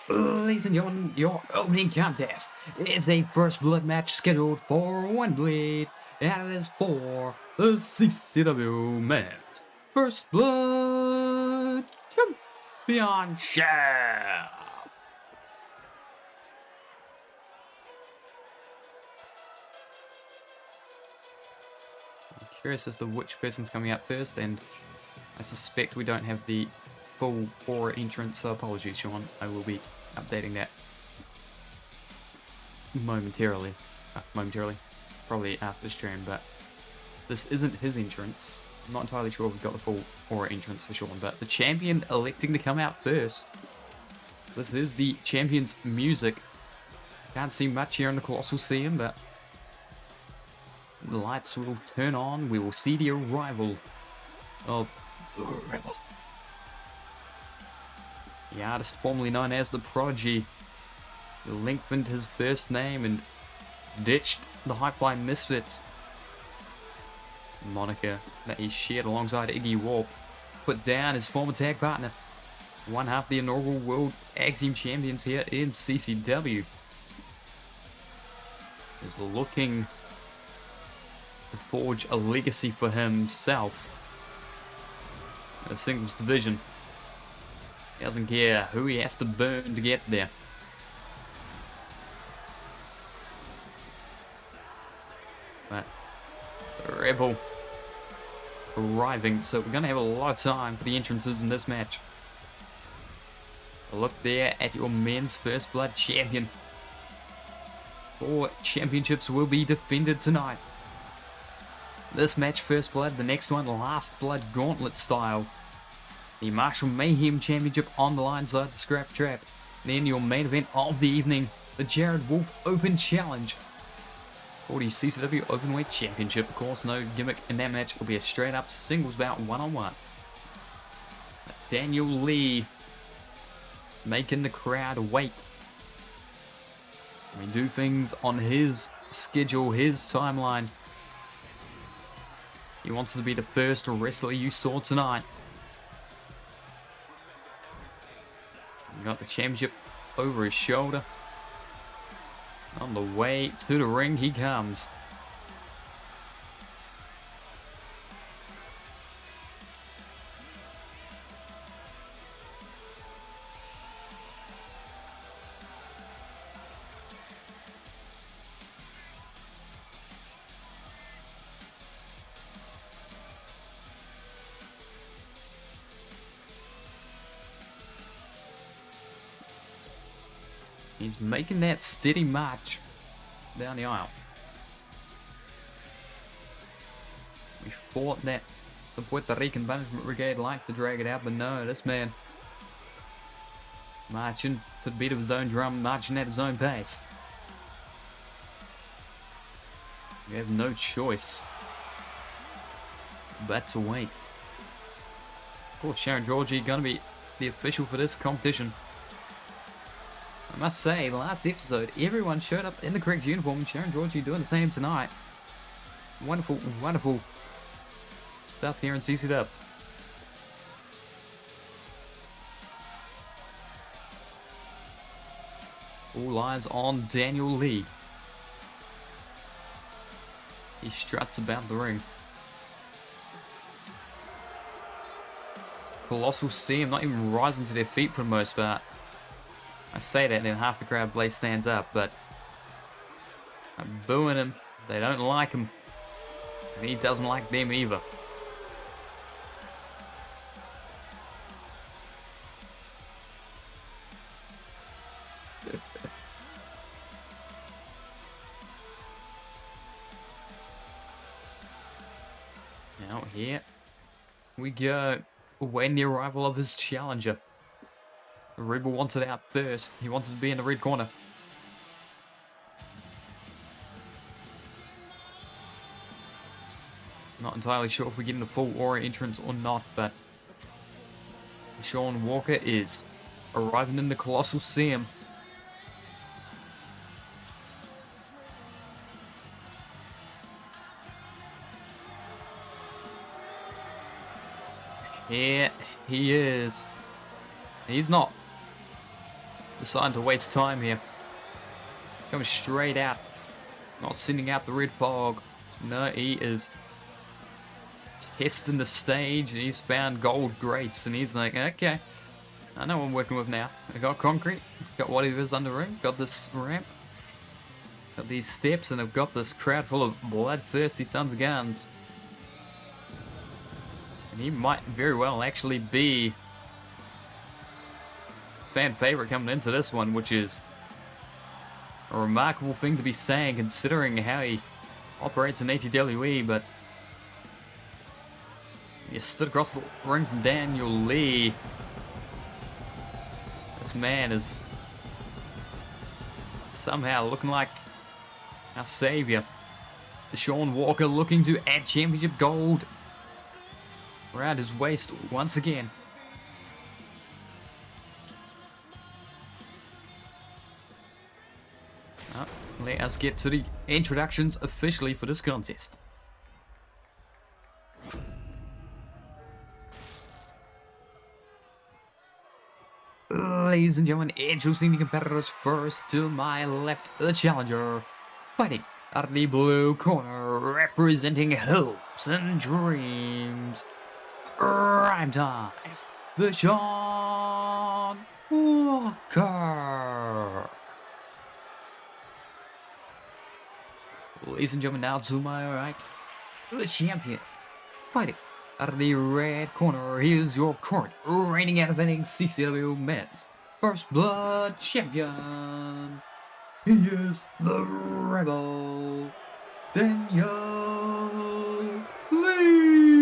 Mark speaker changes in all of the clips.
Speaker 1: Ladies and gentlemen, your opening contest is a first blood match scheduled for one bleed, and it is for the CCW Men's First Blood Championship. I'm curious as to which person's coming out first, and I suspect we don't have the full Aura entrance, so apologies, Sean. I will be updating that momentarily. Probably after the stream, but this isn't his entrance. I'm not entirely sure if we've got the full Aura entrance for Sean, but the champion electing to come out first. This is the champion's music. Can't see much here in the Colossal scene, but the lights will turn on. We will see the arrival of the Rebel. The artist formerly known as the Prodigy, who lengthened his first name and ditched the Highfly Misfits moniker that he shared alongside Iggy Warp, put down his former tag partner, one half the inaugural World Tag Team Champions here in CCW. Is looking to forge a legacy for himself in the singles division. He doesn't care who he has to burn to get there. But the Rebel arriving, so we're going to have a lot of time for the entrances in this match. A look there at your men's First Blood champion. 4 championships will be defended tonight. This match, First Blood, the next one, Last Blood Gauntlet style. The Marshall Mayhem Championship on the line side the Scrap Trap. Then your main event of the evening, the Jared Wolf Open Challenge. For the CCW Openweight Championship, of course, no gimmick in that match. Will be a straight up singles bout one-on-one. Daniel Lee making the crowd wait. We do things on his schedule, his timeline. He wants to be the first wrestler you saw tonight. He got the championship over his shoulder. On the way to the ring he comes. He's making that steady march down the aisle. We thought that the Puerto Rican Punishment Brigade liked to drag it out, but no, this man marching to the beat of his own drum, marching at his own pace. We have no choice but to wait. Of course, Sharon Georgie gonna be the official for this competition. I must say, the last episode, everyone showed up in the correct uniform, and Sharon Georgie doing the same tonight. Wonderful, wonderful stuff here in CCW. All eyes on Daniel Lee. He struts about the ring. Colossal see him not even rising to their feet for the most part. I say that and then half the crowd blaze stands up, but I'm booing him. They don't like him. And he doesn't like them either. Now here we go. Awaiting the arrival of his challenger. The Rebel wants it out first. He wants to be in the red corner. Not entirely sure if we're getting a full Aura entrance or not, but Sean Walker is arriving in the Colossal Sim. Here he is. He's not deciding to waste time here. Coming straight out. Not sending out the red fog. No, he is testing the stage, and he's found gold grates, and he's like, okay, I know what I'm working with now. I got concrete, got whatever's under ring, got this ramp, got these steps, and I've got this crowd full of bloodthirsty sons of guns. And he might very well actually be fan favorite coming into this one, which is a remarkable thing to be saying considering how he operates in ATWE, but you stood across the ring from Daniel Lee. This man is somehow looking like our savior. Sean Walker looking to add championship gold around his waist once again. Let us get to the introductions officially for this contest. Ladies and gentlemen, introducing the competitors first. To my left, the challenger, fighting out of the blue corner, representing hopes and dreams. Prime time, the Sean Walker. Ladies and gentlemen, now to my right, the champion, fighting out of the red corner. Here's your current reigning and defending CCW Men's First Blood Champion. He is the Rebel, Daniel Lee.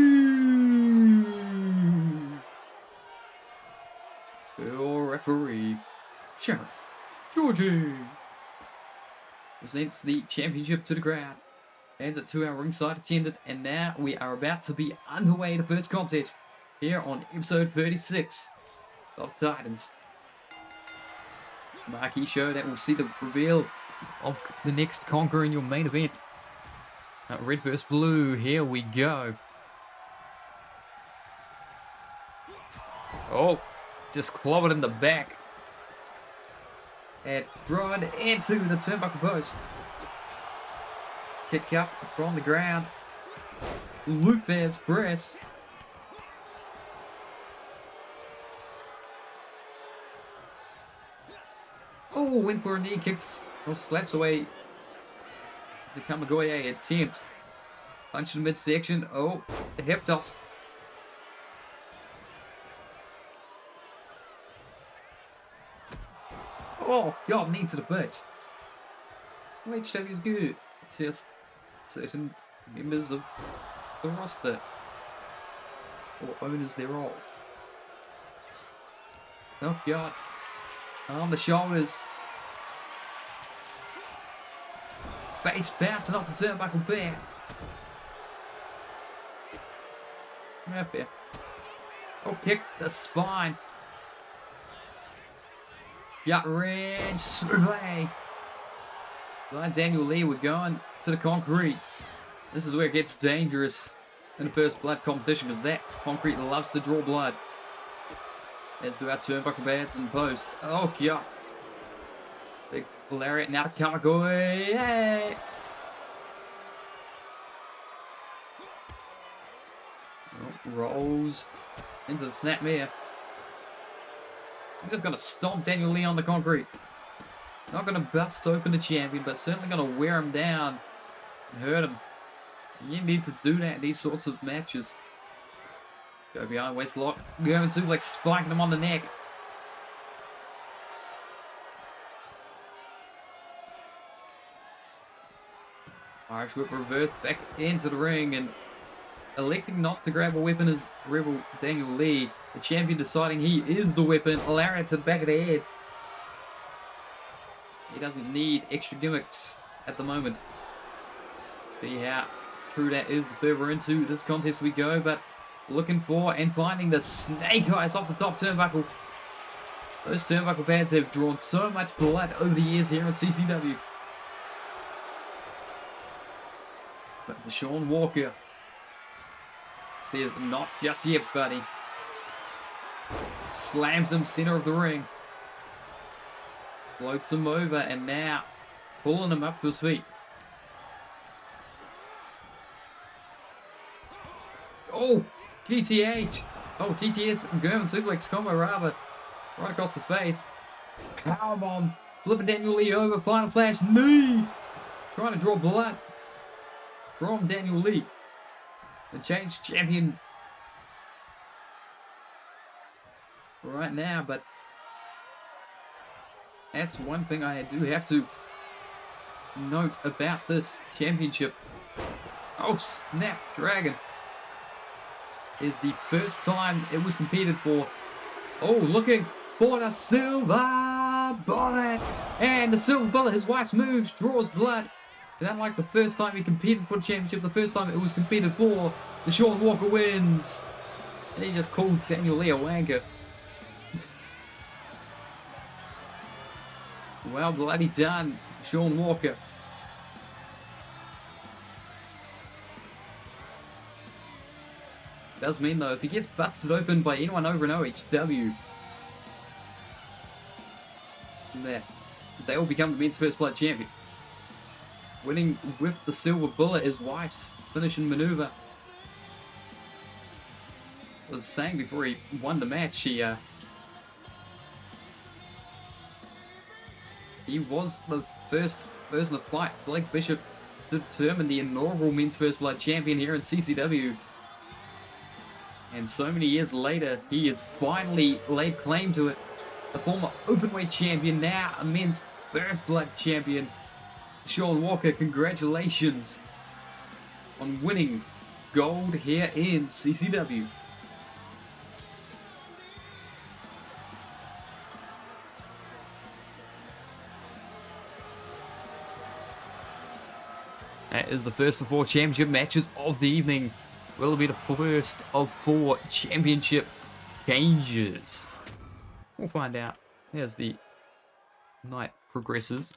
Speaker 1: Your referee, Sharon Georgie, presents the championship to the crowd. Hands it to our ringside attendant, and now we are about to be underway the first contest here on episode 36 of Titans. Marquee show that will see the reveal of the next conqueror in your main event. Red vs blue, here we go. Oh, just clobbered in the back. And right into the turnbuckle post. Kick up from the ground. Lufez press. Oh, went for a knee, kicks or slaps away the Kamigoye attempt. Punch in midsection. Oh, the hip toss. Oh, God, knee to the face. HW is good. It's just certain members of the roster, or owners thereof. Oh, God. On the shoulders. Face bouncing off the turnbuckle there. Up here. Oh, kick the spine. Gut wrench, suplex. Like Daniel Lee, we're going to the concrete. This is where it gets dangerous in the first blood competition, because that concrete loves to draw blood. As do our turnbuckle pads and posts. Oh, yeah. Big lariat now to Kamigoye. Yay! Oh, rolls into the snapmare. I'm just going to stomp Daniel Lee on the concrete. Not going to bust open the champion, but certainly going to wear him down and hurt him. You need to do that in these sorts of matches. Go behind waistlock. German suplex, spiking him on the neck. Irish whip reversed back into the ring, and electing not to grab a weapon is Rebel Daniel Lee. The champion deciding he is the weapon. Lariat to the back of the head. He doesn't need extra gimmicks at the moment. See how true that is. Further into this contest we go, but looking for and finding the snake eyes off the top turnbuckle. Those turnbuckle pads have drawn so much blood over the years here in CCW. But Sean Walker says not just yet, buddy. Slams him center of the ring. Floats him over, and now pulling him up to his feet. Oh, GTH. Oh, GTS German suplex combo rather. Right across the face. Powerbomb. Flipping Daniel Lee over. Final flash. Knee. Trying to draw blood from Daniel Lee. The change champion right now, but that's one thing I do have to note about this championship. Oh, snap dragon. Is the first time it was competed for. Oh, looking for the silver bullet. And the silver bullet, his wife's moves, draws blood. And unlike the first time he competed for the championship, the first time it was competed for, the Sean Walker wins. And he just called Daniel Lee a wanker. Well, bloody done, Sean Walker. Does mean though, if he gets busted open by anyone over in OHW, that they will become the men's first blood champion. Winning with the silver bullet, his wife's finishing maneuver. I was saying before he won the match, he was the first person to fight Blake Bishop to determine the inaugural men's first blood champion here in CCW. And so many years later, he has finally laid claim to it. The former openweight champion, now a men's first blood champion. Sean Walker, congratulations on winning gold here in CCW. That is the first of 4 championship matches of the evening. Will be the first of 4 championship changes. We'll find out as the night progresses.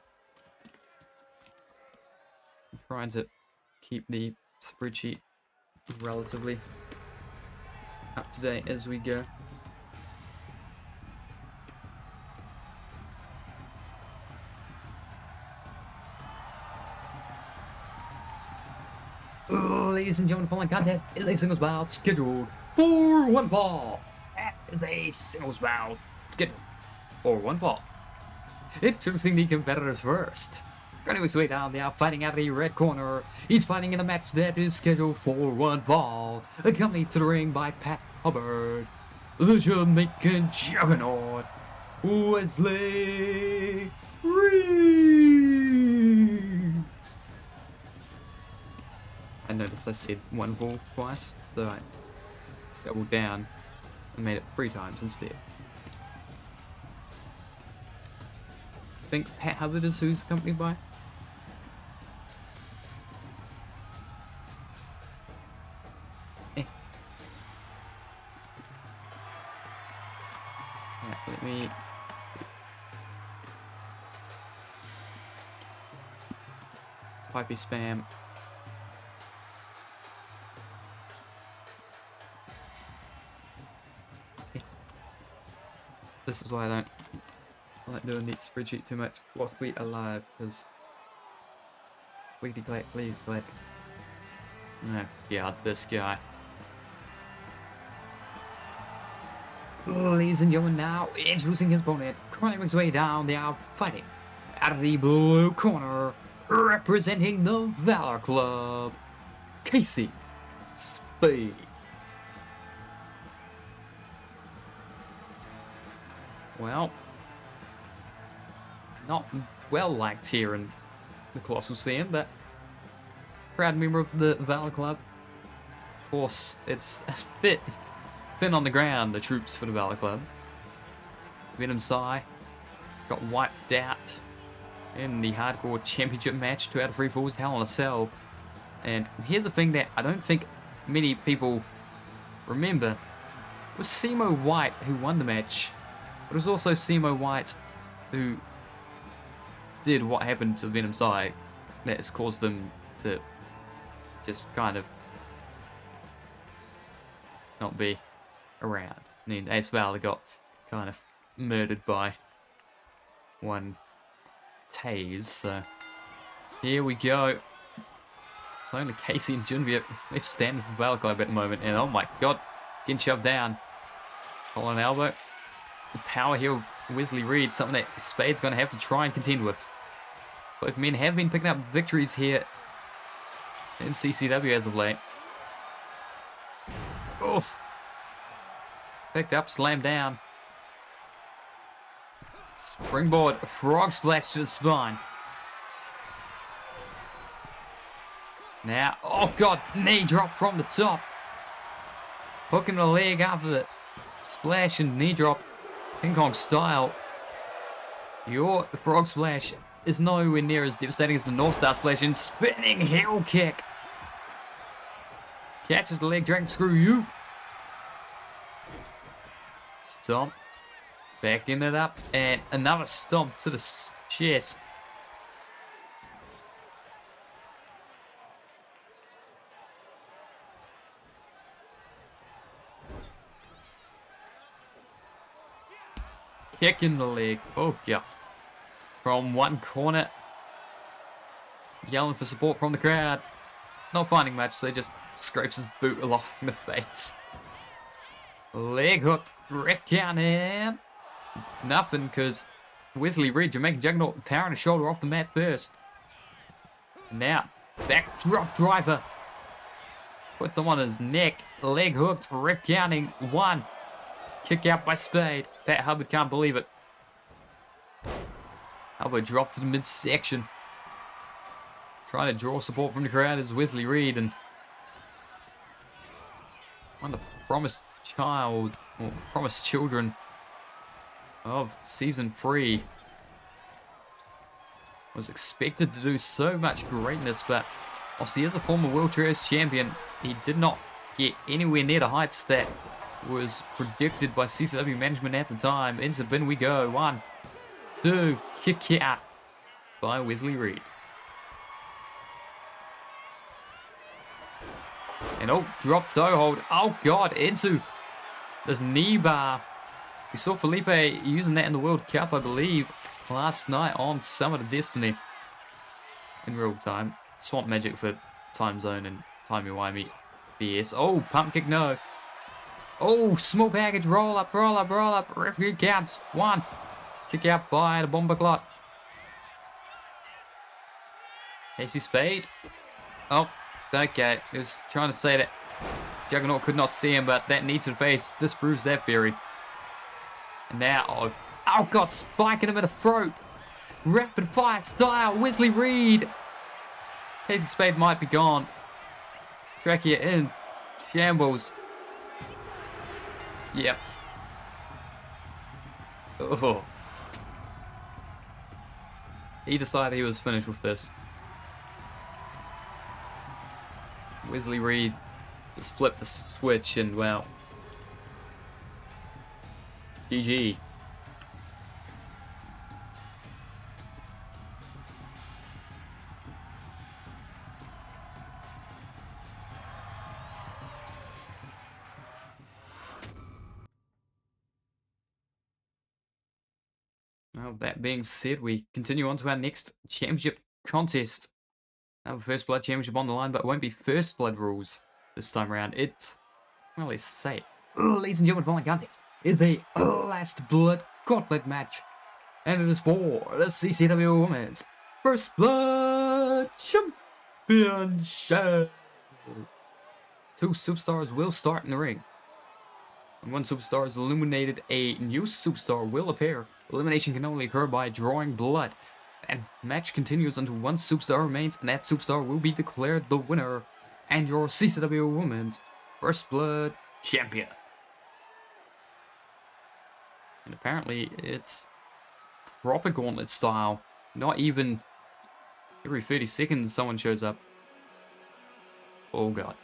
Speaker 1: I'm trying to keep the spreadsheet relatively up to date as we go. Ladies and gentlemen, the following contest is a singles bout scheduled for 1 fall. That is a singles bout scheduled for 1 fall. Introducing the competitors first. Running his way down, they are fighting out of the red corner. He's fighting in a match that is scheduled for 1 fall. Accompanied to the ring by Pat Hubbard, the Jamaican juggernaut, Wesley Reed. I noticed I said 1 fall twice, so I doubled down and made it 3 times instead. I think Pat Hubbard is who's accompanied by. Yeah, let me... Pipey spam. This is why I don't like doing neat spreadsheet too much. What we alive, because clickety clack, clickety clack. Oh god, this guy. Ladies and gentlemen, now introducing his opponent, climbing his way down, they are fighting out of the blue corner, representing the Valor Club, Casey Spade. Well, not well liked here in the Colossal scene, but proud member of the Valor Club. Of course, it's a bit thin on the ground, the troops for the Valor Club. Venom Sai got wiped out in the Hardcore Championship match, 2 out of 3 falls, Hell in a Cell. And here's the thing that I don't think many people remember. It was Simo White who won the match. But it was also Simo White who did what happened to Venom Sai that has caused them to just kind of not be around. I mean, Ace Valor got kind of murdered by one pays. So here we go. It's only Casey and Genevieve left standing for Battle Club at the moment. And oh my god, getting shoved down. Colin elbow. The power here of Wesley Reed, something that Spade's going to have to try and contend with. Both men have been picking up victories here in CCW as of late. Oof. Picked up, slammed down. Springboard, frog splash to the spine. Now, oh god, knee drop from the top. Hooking the leg after the splash and knee drop. King Kong style. Your frog splash is nowhere near as devastating as the North Star splash and spinning heel kick. Catches the leg, dragon screw you. Stomp. Backing it up. And another stomp to the chest. Kick in the leg. Oh, God. From one corner. Yelling for support from the crowd. Not finding much, so he just scrapes his boot off in the face. Leg hooked. Ref count in. Nothing, because Wesley Reed, Jamaican Juggernaut, powering his shoulder off the mat first. Now, backdrop driver. Puts him on his neck. Leg hooked. Ref counting. One. Kick out by Spade. Pat Hubbard can't believe it. Elbow dropped to the midsection. Trying to draw support from the crowd is Wesley Reed, and one of the promised children of season 3 was expected to do so much greatness, but whilst he is a former World Trios champion, he did not get anywhere near the heights that was predicted by CCW management at the time. Into the bin we go. 1, 2, kick out by Wesley Reed. And oh, drop toe hold. Oh god, into this knee bar. We saw Felipe using that in the World Cup, I believe, last night on Summit of Destiny. In real time. Swamp Magic for time zone and timey-wimey BS. Oh, pump kick, no. Oh, small package, roll up. Referee counts. 1. Kick out by the Bomber Clot. Casey Spade. Oh, okay. He was trying to say that Juggernaut could not see him, but that knee to the face disproves that theory. And now, oh god, spiking him in the throat. Rapid fire style, Wesley Reed. Casey Spade might be gone. Trachea in shambles. Yep. Oh. He decided he was finished with this. Wesley Reed just flipped the switch and, well, GG. Well, that being said, we continue on to our next championship contest. Now, First Blood Championship on the line, but it won't be First Blood rules this time around. Well, let's say it. Ladies and gentlemen, following contest is a Last Blood Gauntlet match. And it is for the CCW Women's First Blood Championship. 2 superstars will start in the ring. When one superstar is eliminated, a new superstar will appear. Elimination can only occur by drawing blood. And match continues until one superstar remains, and that superstar will be declared the winner and your CCW Women's First Blood Champion. And apparently it's proper gauntlet style. Not even every 30 seconds someone shows up. Oh god.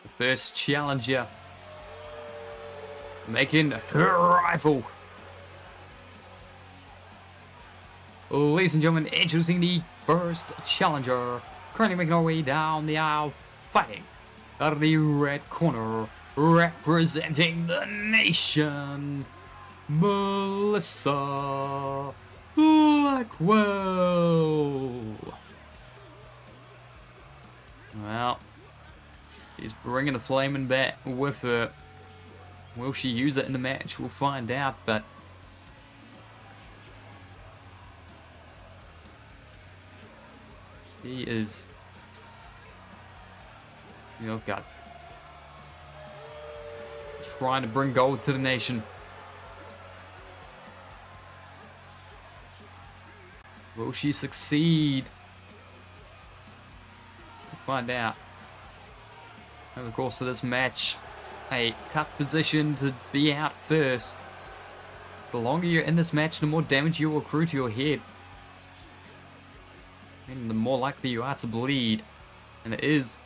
Speaker 1: The first challenger making her rifle. Ladies and gentlemen, introducing the first challenger. Currently making our way down the aisle, fighting out of the red corner, representing the nation, Melissa Blackwell. Well, she's bringing the flaming bat with her. Will she use it in the match? We'll find out, but she is... Oh God. Trying to bring gold to the nation. Will she succeed? We'll find out. Over the course of this match, a tough position to be out first. The longer you're in this match, the more damage you will accrue to your head. And the more likely you are to bleed. And it is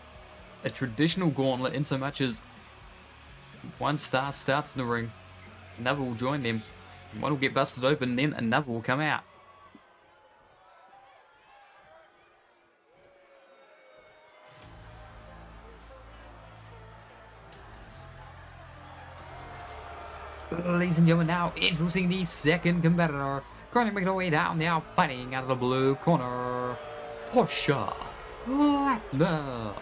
Speaker 1: a traditional gauntlet in so much as one star starts in the ring, another will join them, one will get busted open, then another will come out. Ladies and gentlemen, now introducing the second competitor, currently making her way down, now fighting out of the blue corner, Portia Platinum.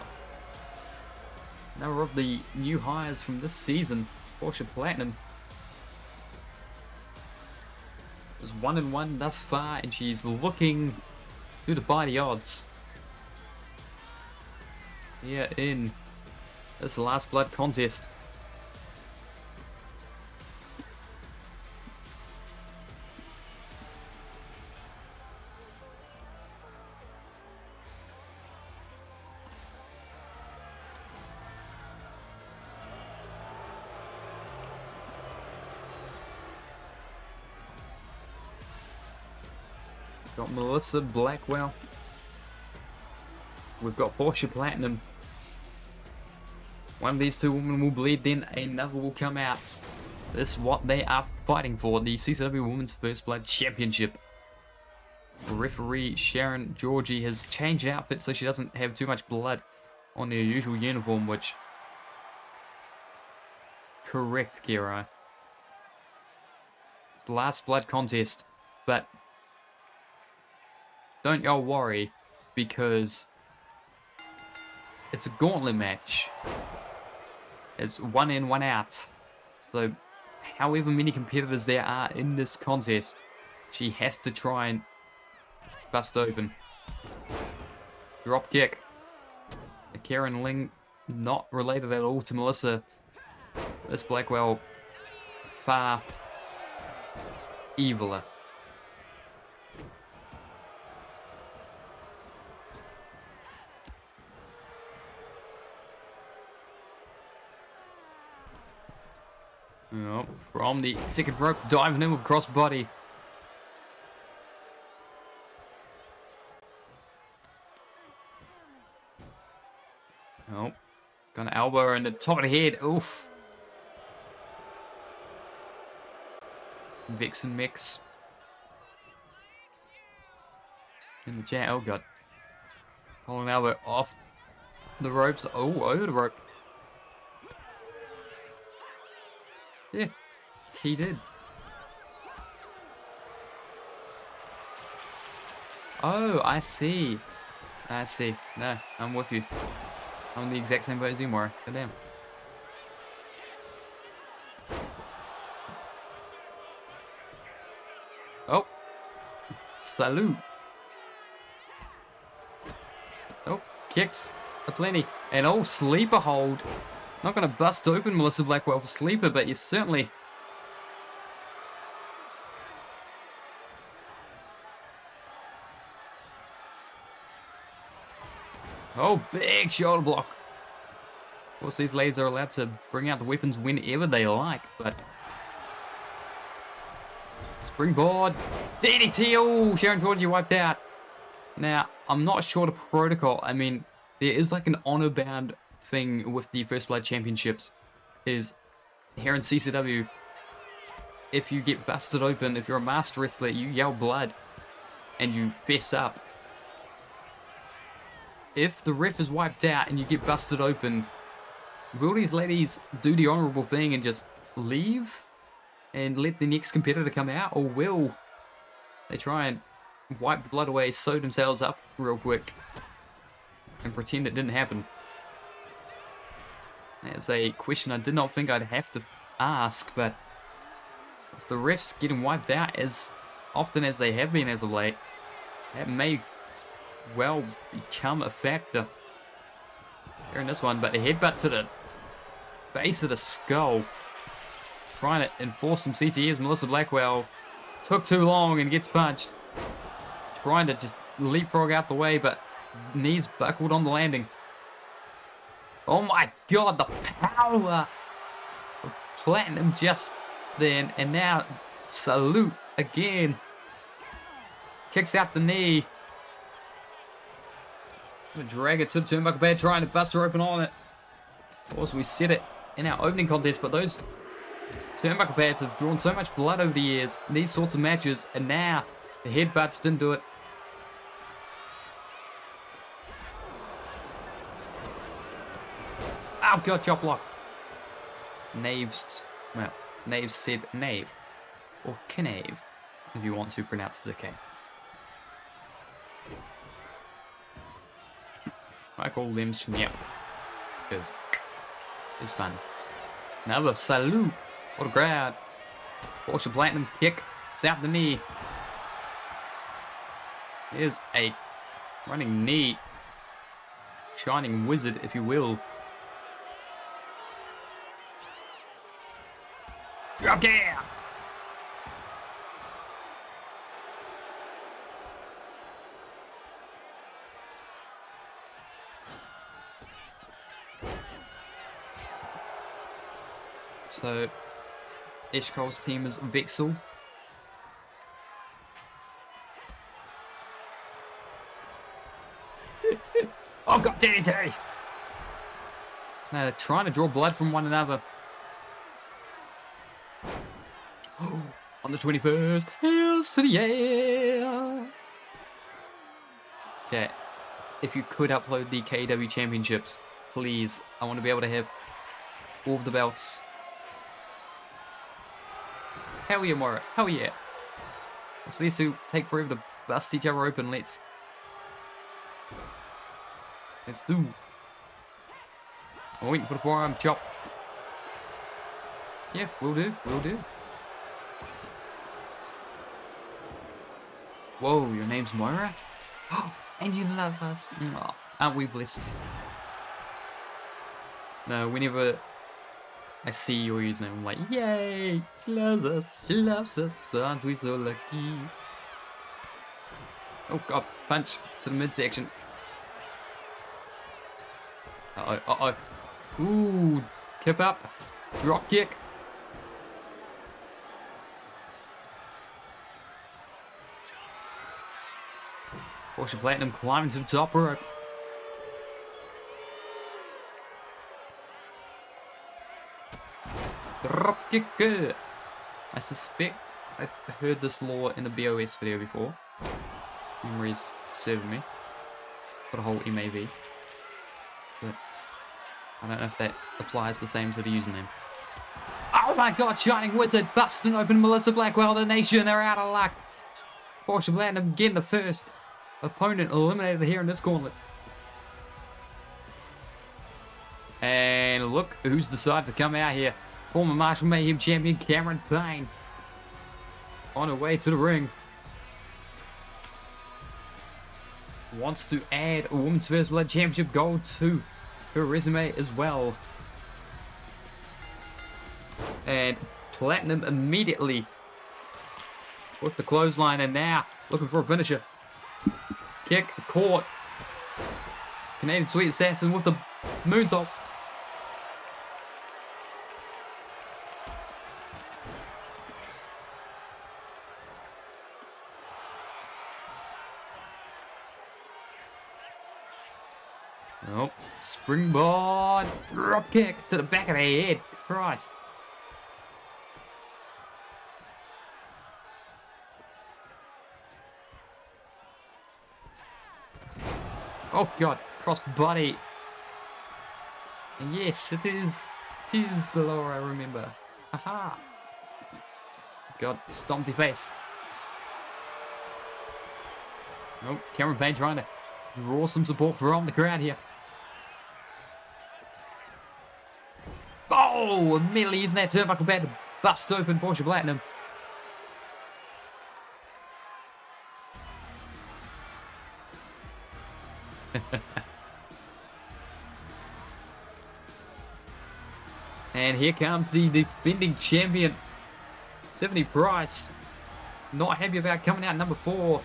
Speaker 1: Another of the new hires from this season, Portia Platinum. Is 1-1 thus far, and she's looking to defy the odds. Here in this last blood contest. Got Melissa Blackwell. We've got Portia Platinum. One of these two women will bleed, then another will come out. This is what they are fighting for, the CCW Women's First Blood Championship. Referee Sharon Georgie has changed outfits so she doesn't have too much blood on her usual uniform, which... Correct, Kira. It's the last blood contest, but... Don't y'all worry, because it's a gauntlet match. It's 1 in, 1 out. So, however many competitors there are in this contest, she has to try and bust open. Drop kick. Karen Ling, not related at all to Melissa. This Blackwell, far eviler. Oh, from the second rope, diving in with crossbody. Oh, gonna elbow her in the top of the head. Oof. Vixen mix. In the chat. Oh god. Following elbow off the ropes. Oh, over the rope. Yeah, he did. Oh, I see. I see. No, I'm with you. I'm in the exact same boat as you, Mora. Goddamn. Oh. Salute. Oh, kicks aplenty. And oh, sleeper hold. Not going to bust open Melissa Blackwell for sleeper, but you certainly... Oh, big shoulder block. Of course, these ladies are allowed to bring out the weapons whenever they like, but... Springboard. DDT. Oh, Sharon Georgie wiped out. Now, I'm not sure the protocol. I mean, there is like an honor-bound thing with the First Blood Championships is here in CCW, if you get busted open, if you're a master wrestler, you yell blood and you fess up. If the ref is wiped out and you get busted open, will these ladies do the honorable thing and just leave and let the next competitor come out, or will they try and wipe the blood away, sew themselves up real quick, and pretend it didn't happen? That's a question I did not think I'd have to ask, but if the refs getting wiped out as often as they have been as of late, that may well become a factor here in this one. But a headbutt to the base of the skull, trying to enforce some CTEs. Melissa Blackwell took too long and gets punched, trying to just leapfrog out the way, but knees buckled on the landing. Oh my god, the power of Platinum just then, and now Salute again. Kicks out the knee. Drag it to the turnbuckle pad, trying to bust her open on it. Of course, we said it in our opening contest, but those turnbuckle pads have drawn so much blood over the years in these sorts of matches, and now the headbutts didn't do it. Oh god, chop block. Knaves, well, Knaves said knave, or knave, if you want to pronounce the K. I call them snap, because it's fun. Another salute for the crowd. Force a Platinum kick, zap the knee. Here's a running knee. Shining wizard, if you will. Drop kick! So, Ishkol's team is Vexel. Oh god, DDT! Now they're trying to draw blood from one another. Oh, on the 21st, Hell to the yeah! Okay, if you could upload the KW Championships, please. I want to be able to have all of the belts. Hell yeah, Moira. Hell yeah. So these two take forever to bust each other open. Let's do. I'm waiting for the forearm chop. Yeah, will do. Will do. Whoa, your name's Moira? Oh, and you love us. Oh, aren't we blessed? No, whenever I see your username, I'm like, yay! She loves us, aren't we so lucky? Oh god, punch to the midsection. Uh-oh, uh-oh. Ooh, kip up, drop kick. Porsche Platinum climbing to the top rope. Drop kick. I suspect I've heard this lore in the BOS video before. Memories serving me for the whole MAV. But I don't know if that applies the same to the username. Oh my god, Shining Wizard busting open Melissa Blackwell. The Nation are out of luck. Porsche Platinum getting the first opponent eliminated here in this gauntlet. And look who's decided to come out here. Former Marshall Mayhem champion Cameron Payne on her way to the ring. Wants to add a Women's First Blood Championship gold to her resume as well. And Platinum immediately with the clothesline, and now looking for a finisher. Kick, caught. Canadian Sweet Assassin with the moonsault. Oh, springboard drop kick to the back of the head. Christ. Oh god, cross body. And yes, it is the lore I remember. Haha. God, stomp the face. Oh, Cameron Payne trying to draw some support from the crowd here. Oh, immediately using that turnbuckle pad to bust open Porsche Platinum. And here comes the defending champion, Tiffany Price. Not happy about coming out number 4.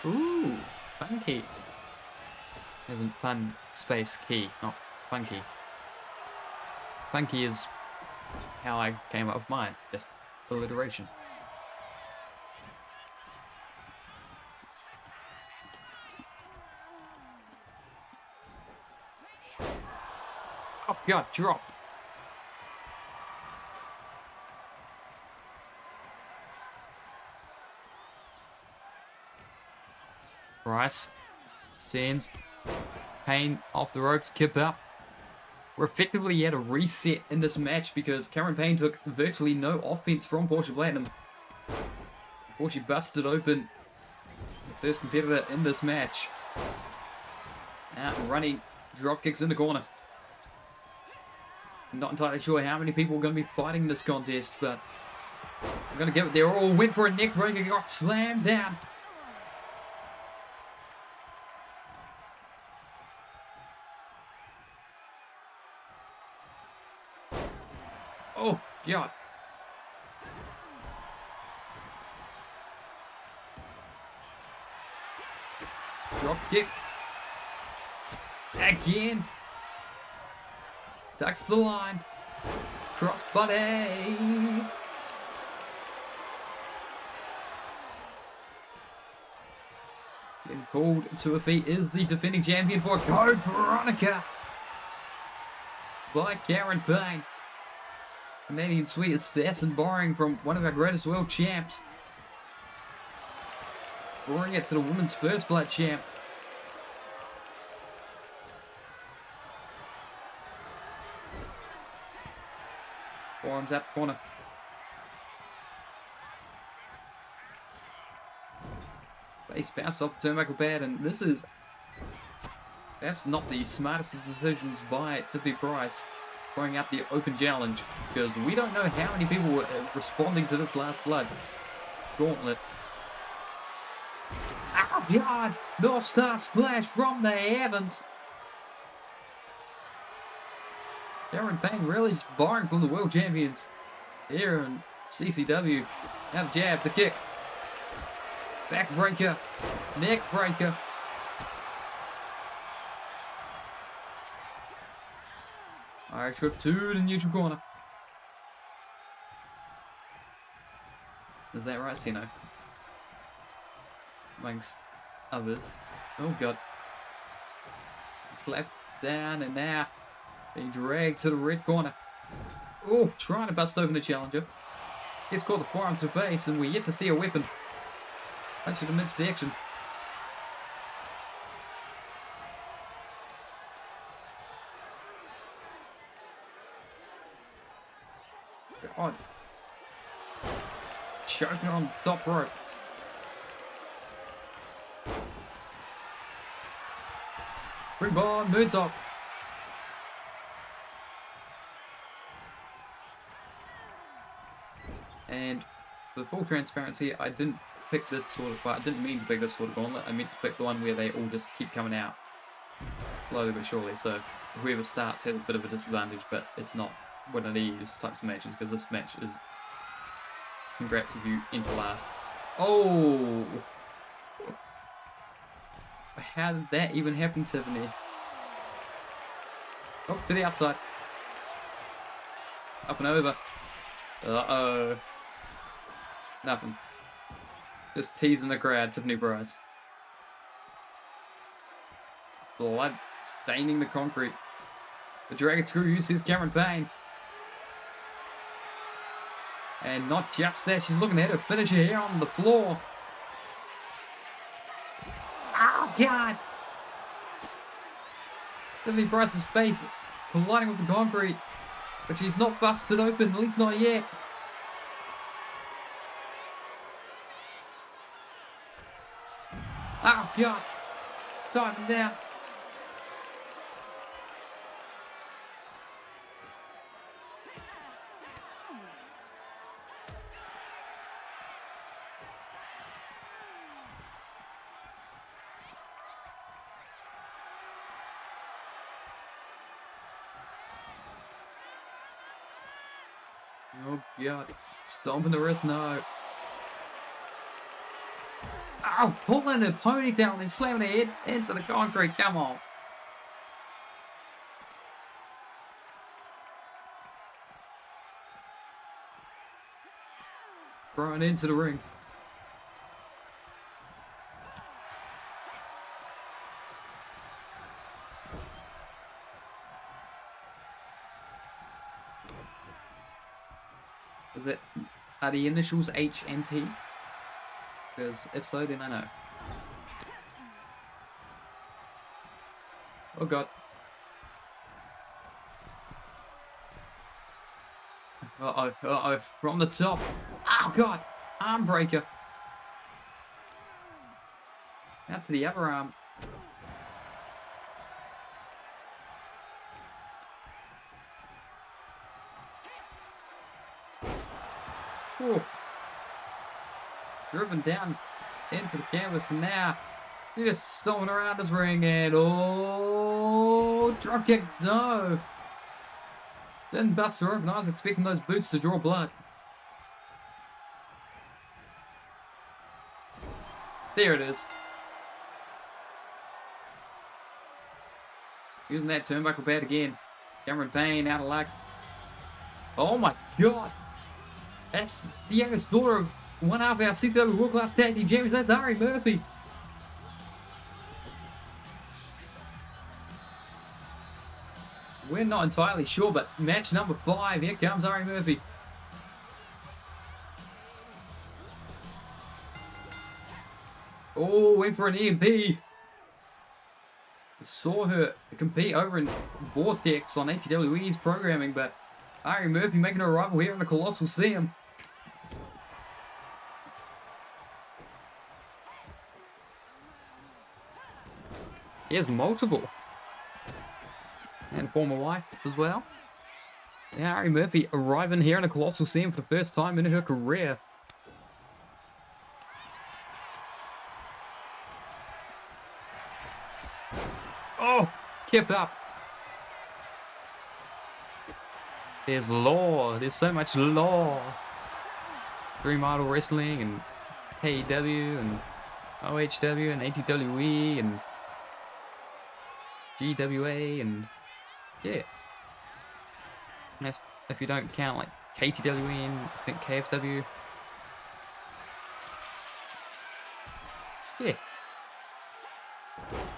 Speaker 1: Ooh, funky. Isn't fun space key, not funky. Funky is how I came up with mine, just alliteration. Oh god, dropped. Price sends Payne off the ropes, kip up. We're effectively at a reset in this match because Cameron Payne took virtually no offense from Porsche Platinum before she busted open the first competitor in this match. Out and running drop kicks in the corner. I'm not entirely sure how many people are going to be fighting this contest, but I'm going to give it. They all went for a neck breaker, got slammed down. Oh, God. Drop kick. Again. Tucks the line. Cross body. Getting called to her feet is the defending champion for Code Veronica by Cameron Payne. Canadian sweet assassin borrowing from one of our greatest world champs. Borrowing it to the women's first blood champ. Forearms out the corner. Base bounce off the turnbuckle pad, and this is perhaps not the smartest decisions by Tiffany Price. Throwing out the open challenge because we don't know how many people were responding to this last blood gauntlet. Oh god! North Star splash from the heavens. Cameron Payne really is borrowing from the world champions here in CCW. Now the jab, the kick, backbreaker, neck breaker. Irish whip to the neutral corner. Is that right, Sino? Amongst others. Oh god. Slap down and now being dragged to the red corner. Oh, trying to bust open the challenger. It's called the forearm to face, and we're yet to see a weapon. Punch to the midsection. God. Choking on top rope. Springboard, moonsault. And for full transparency, I didn't pick this sort of, well, I didn't mean to pick this sort of gauntlet. I meant to pick the one where they all just keep coming out slowly but surely. So whoever starts has a bit of a disadvantage, but it's not one of these types of matches because this match is congrats if you enter last. Oh, how did that even happen, Tiffany? Oh, to the outside, up and over. Uh-oh, nothing, just teasing the crowd. Tiffany Price, blood staining the concrete. The dragon screw uses Cameron Payne. And not just that, she's looking at her finisher here on the floor. Oh, God. Tiffany Bryce's face colliding with the concrete. But she's not busted open, at least not yet. Oh, God. Diving down. Oh, God. Stomping the wrist, no. Oh, pulling the ponytail and slamming her head into the concrete. Come on. Thrown into the ring. Are the initials H and T? Because if so, then I know. Oh, God. Uh-oh, uh-oh, from the top. Oh, God. Arm breaker. Out to the other arm. Ooh. Driven down into the canvas, and now he's just stomping around this ring, and oh, drop kick, no. Didn't bust her open. I was expecting those boots to draw blood. There it is. Using that turnbuckle pad again. Cameron Payne out of luck. Oh my God. That's the youngest daughter of one half our CCW World Class Tag Team Champions. That's Ari Murphy. We're not entirely sure, but match number 5. Here comes Ari Murphy. Oh, went for an EMP. Saw her compete over in Vortex on ATWE's programming, but Ari Murphy making her arrival here in the Colossal Coliseum. He has multiple. And former wife as well. Yeah, Ari Murphy arriving here in the Colossal Coliseum for the first time in her career. Oh, kept up. There's lore. There's so much lore. Dream Idol Wrestling and KEW and OHW and ATWE and GWA and yeah. That's if you don't count like KTWE and I think KFW. Yeah.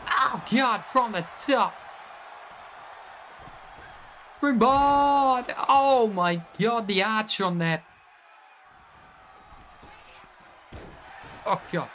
Speaker 1: Oh God, from the top. Springboard! Oh my God, the arch on that. Oh God.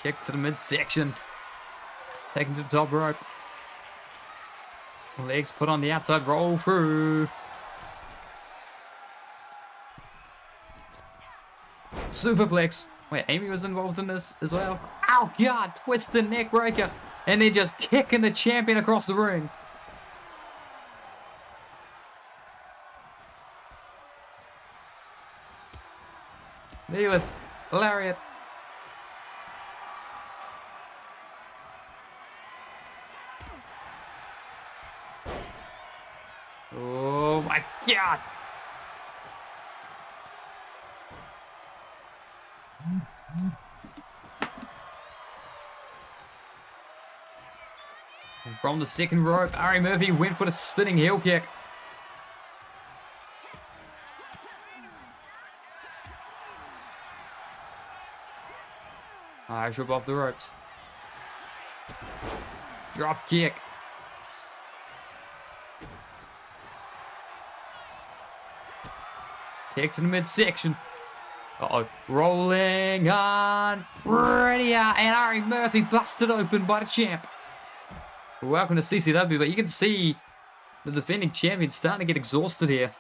Speaker 1: Kick to the midsection. Taken to the top rope. Legs put on the outside, roll through. Superplex. Wait, Amy was involved in this as well. Oh God, twisted neck breaker. And then just kicking the champion across the ring. Knee lift. Lariat. Oh my God. And from the second rope, Ari Murphy went for the spinning heel kick. Irish whip off the ropes. Drop kick. Takes in the midsection. Uh-oh. Rolling on. Pretty out. And Ari Murphy busted open by the champ. Welcome to CCW, but you can see the defending champion starting to get exhausted here.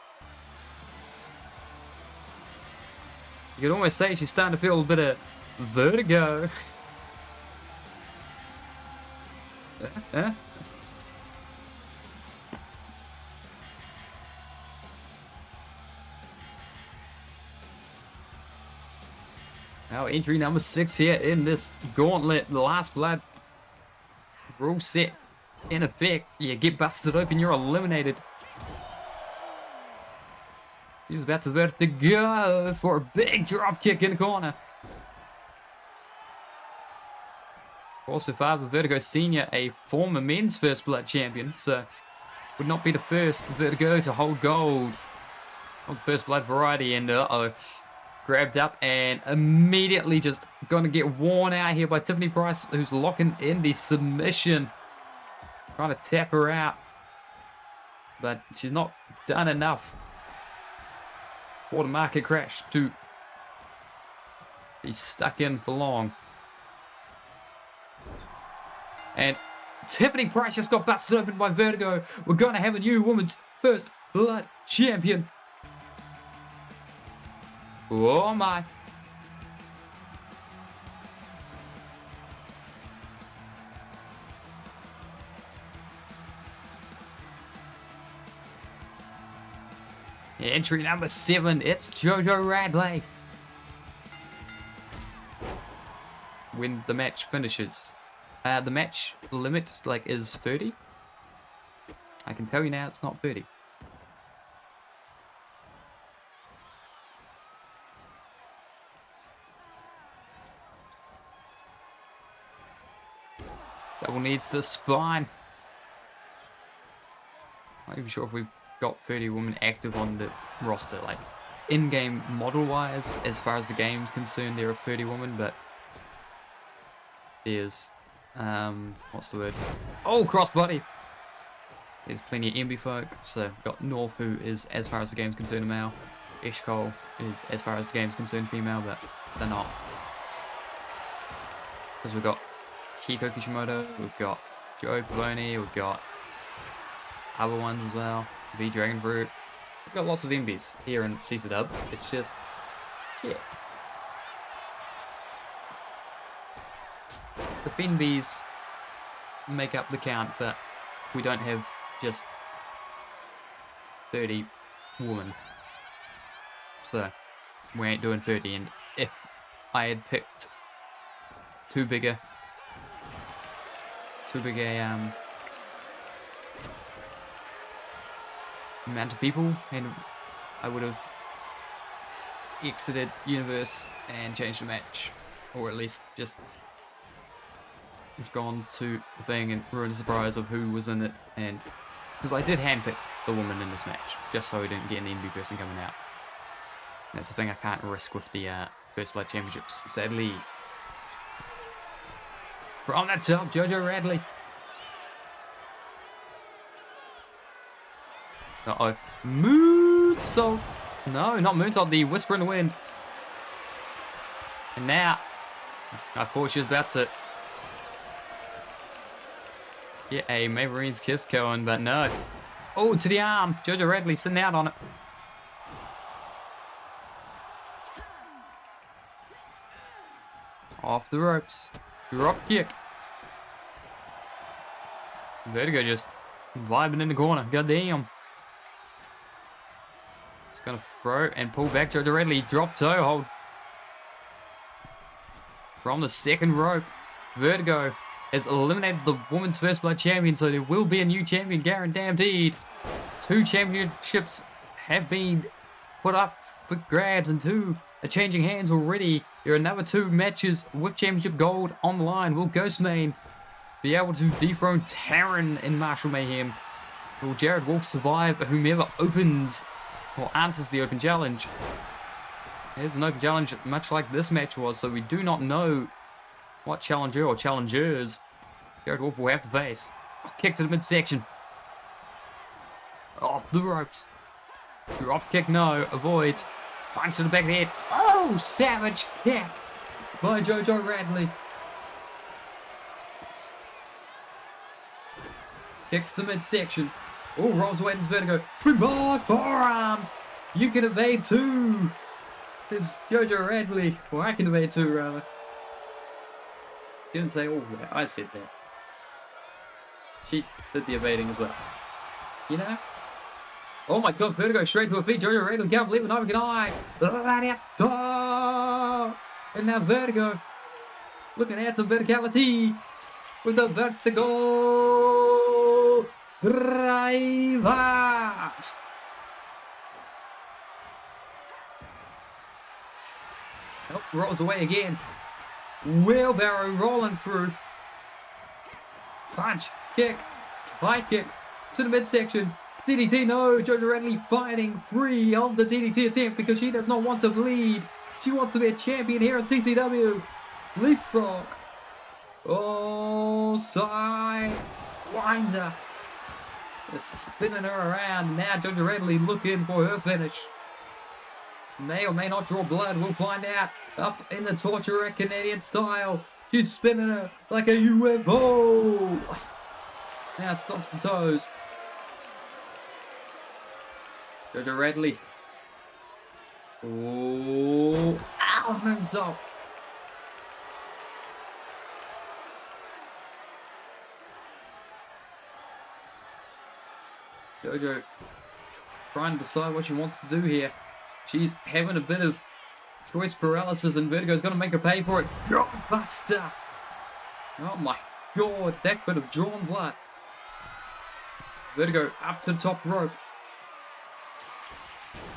Speaker 1: You could almost say she's starting to feel a bit of vertigo. Now entry number 6 here in this gauntlet, the last blood rule set in effect. You get busted open, you're eliminated. She's about to go for a big drop kick in the corner. Also, Father Vertigo Senior, a former men's First Blood champion, so would not be the first Vertigo to hold gold on the First Blood variety. And grabbed up and immediately just going to get worn out here by Tiffany Price, who's locking in the submission. Trying to tap her out. But she's not done enough for the market crash to be stuck in for long. And Tiffany Price just got busted open by Vertigo. We're going to have a new women's First Blood champion. Oh my. Entry number 7, it's Jojo Radley. When the match finishes. The match limit is 30. I can tell you now it's not 30. Double needs to spine. Not even sure if we've got 30 women active on the roster. Like, in-game model-wise, as far as the game's concerned, there are 30 women, but there's, what's the word? Oh, crossbody! There's plenty of MB folk, so we've got North, who is, as far as the game's concerned, a male. Ishkol is, as far as the game's concerned, female, but they're not. Because we've got Kiko Kishimoto, we've got Joe Pavoni, we've got other ones as well, V Dragon Fruit. We've got lots of MBs here in CCW. It's just, yeah. The FinBs make up the count, but we don't have just 30 women. So, we ain't doing 30, and if I had picked too big a amount of people, and I would have exited Universe and changed the match, or at least just gone to the thing and ruined the surprise of who was in it. And because I did handpick the woman in this match, just so we didn't get an NB person coming out. That's the thing I can't risk with the First Blood Championships, sadly. From that top, Jojo Radley. Uh-oh. Moonsault. No, not Moonsault, the Whisper in the Wind. And now, I thought she was about to get a Mayberine's Kiss going, but no. Oh, to the arm. Jojo Radley sitting out on it. Off the ropes. Drop kick. Vertigo just vibing in the corner. Goddamn. Just gonna throw and pull back. Jojo Radley drop toe hold. From the second rope. Vertigo has eliminated the women's First Blood champion, so there will be a new champion guaranteed. 2 championships have been put up for grabs and 2 are changing hands already. There are another 2 matches with championship gold on the line. Will Ghostmane be able to dethrone Taryn in Martial Mayhem? Will Jared Wolf survive whomever opens or answers the open challenge? Here's an open challenge much like this match was, so we do not know what challenger or challengers Jared Wolf will have to face. Oh, kick to the midsection. Off the ropes. Drop kick, no. Avoids. Punch to the back of the head. Oh, savage kick by Jojo Radley. Kicks the midsection. Oh, rolls away this vertigo. Springboard forearm. You can evade too. It's Jojo Radley. Well, I can evade too, rather. She didn't say all of that. I said that. She did the evading as well. You know? Oh my god, vertigo straight to her feet. Jojo Radley can't believe it. Neither can I. And now vertigo. Looking at some verticality. With the vertigo driver. Oh, rolls away again. Wheelbarrow rolling through. Punch, kick, high kick to the midsection. DDT, no. Jojo Radley fighting free of the DDT attempt because she does not want to bleed. She wants to be a champion here at CCW. Leapfrog. Oh, side winder. Just spinning her around. Now Jojo Radley looking for her finish. May or may not draw blood. We'll find out. Up in the torturer Canadian style. She's spinning her like a UFO. Now it stops the toes. Jojo Radley. Oh, ow, moonsault. Jojo trying to decide what she wants to do here. She's having a bit of choice paralysis and Vertigo's going to make her pay for it. Drop buster. Oh my god, that could have drawn blood. Vertigo up to the top rope.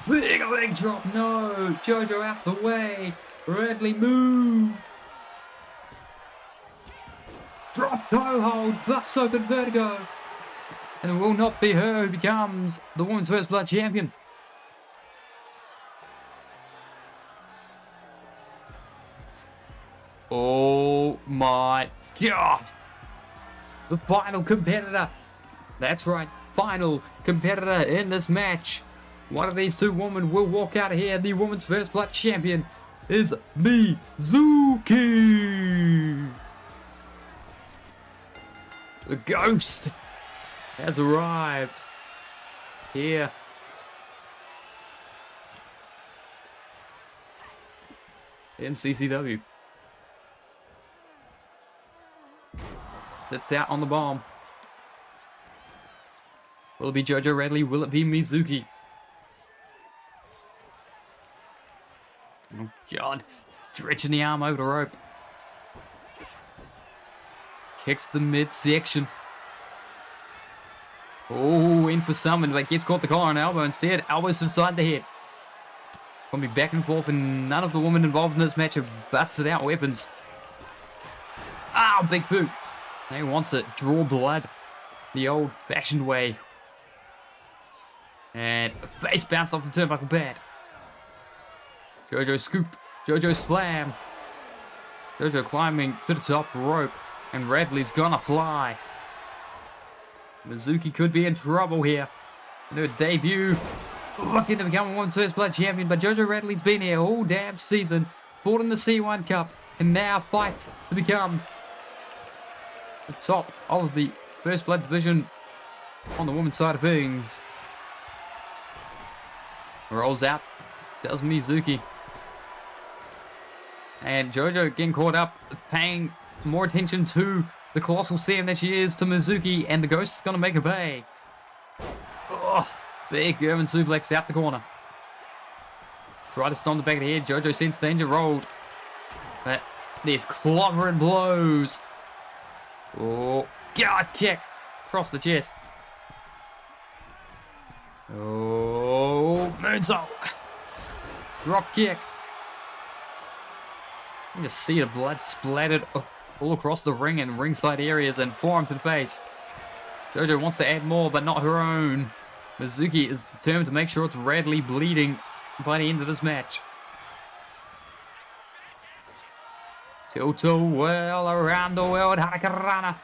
Speaker 1: Big leg drop, no. Jojo out the way. Radley moved. Drop toe hold, busts open Vertigo. And it will not be her who becomes the Women's First Blood Champion. Oh my god. The final competitor. That's right, final competitor in this match. One of these two women will walk out of here. The Women's First Blood Champion is Mizuki. The Ghost has arrived here. In CCW. Sits out on the bomb. Will it be Jojo Radley? Will it be Mizuki? Oh god. Stretching the arm over the rope. Kicks the midsection. Oh, in for summon, but gets caught the collar and elbow instead. Elbows inside the head. Gonna be back and forth, and none of the women involved in this match have busted out weapons. Ah, big boot. He wants it. Draw blood. The old-fashioned way. And face bounced off the turnbuckle pad. Jojo scoop. Jojo slam. Jojo climbing to the top rope. And Radley's gonna fly. Mizuki could be in trouble here. In her debut. Looking to become a Women's First Blood Champion. But Jojo Radley's been here all damn season. Fought in the C1 Cup. And now fights to become the top of the First Blood division on the women's side of things. Rolls out. Does Mizuki. And Jojo getting caught up. Paying more attention to the Colossal Sam than she is to Mizuki. And the Ghost is going to make a pay. Oh, big German suplex out the corner. Try to stomp the back of the head. Jojo sense danger. Rolled. But there's clobbering blows. Oh, God, kick across the chest. Oh, moonsault. Drop kick. You can just see the blood splattered all across the ring and ringside areas and forearm to the face. Jojo wants to add more, but not her own. Mizuki is determined to make sure it's Radley bleeding by the end of this match. Tilto well around the world, Harakarana.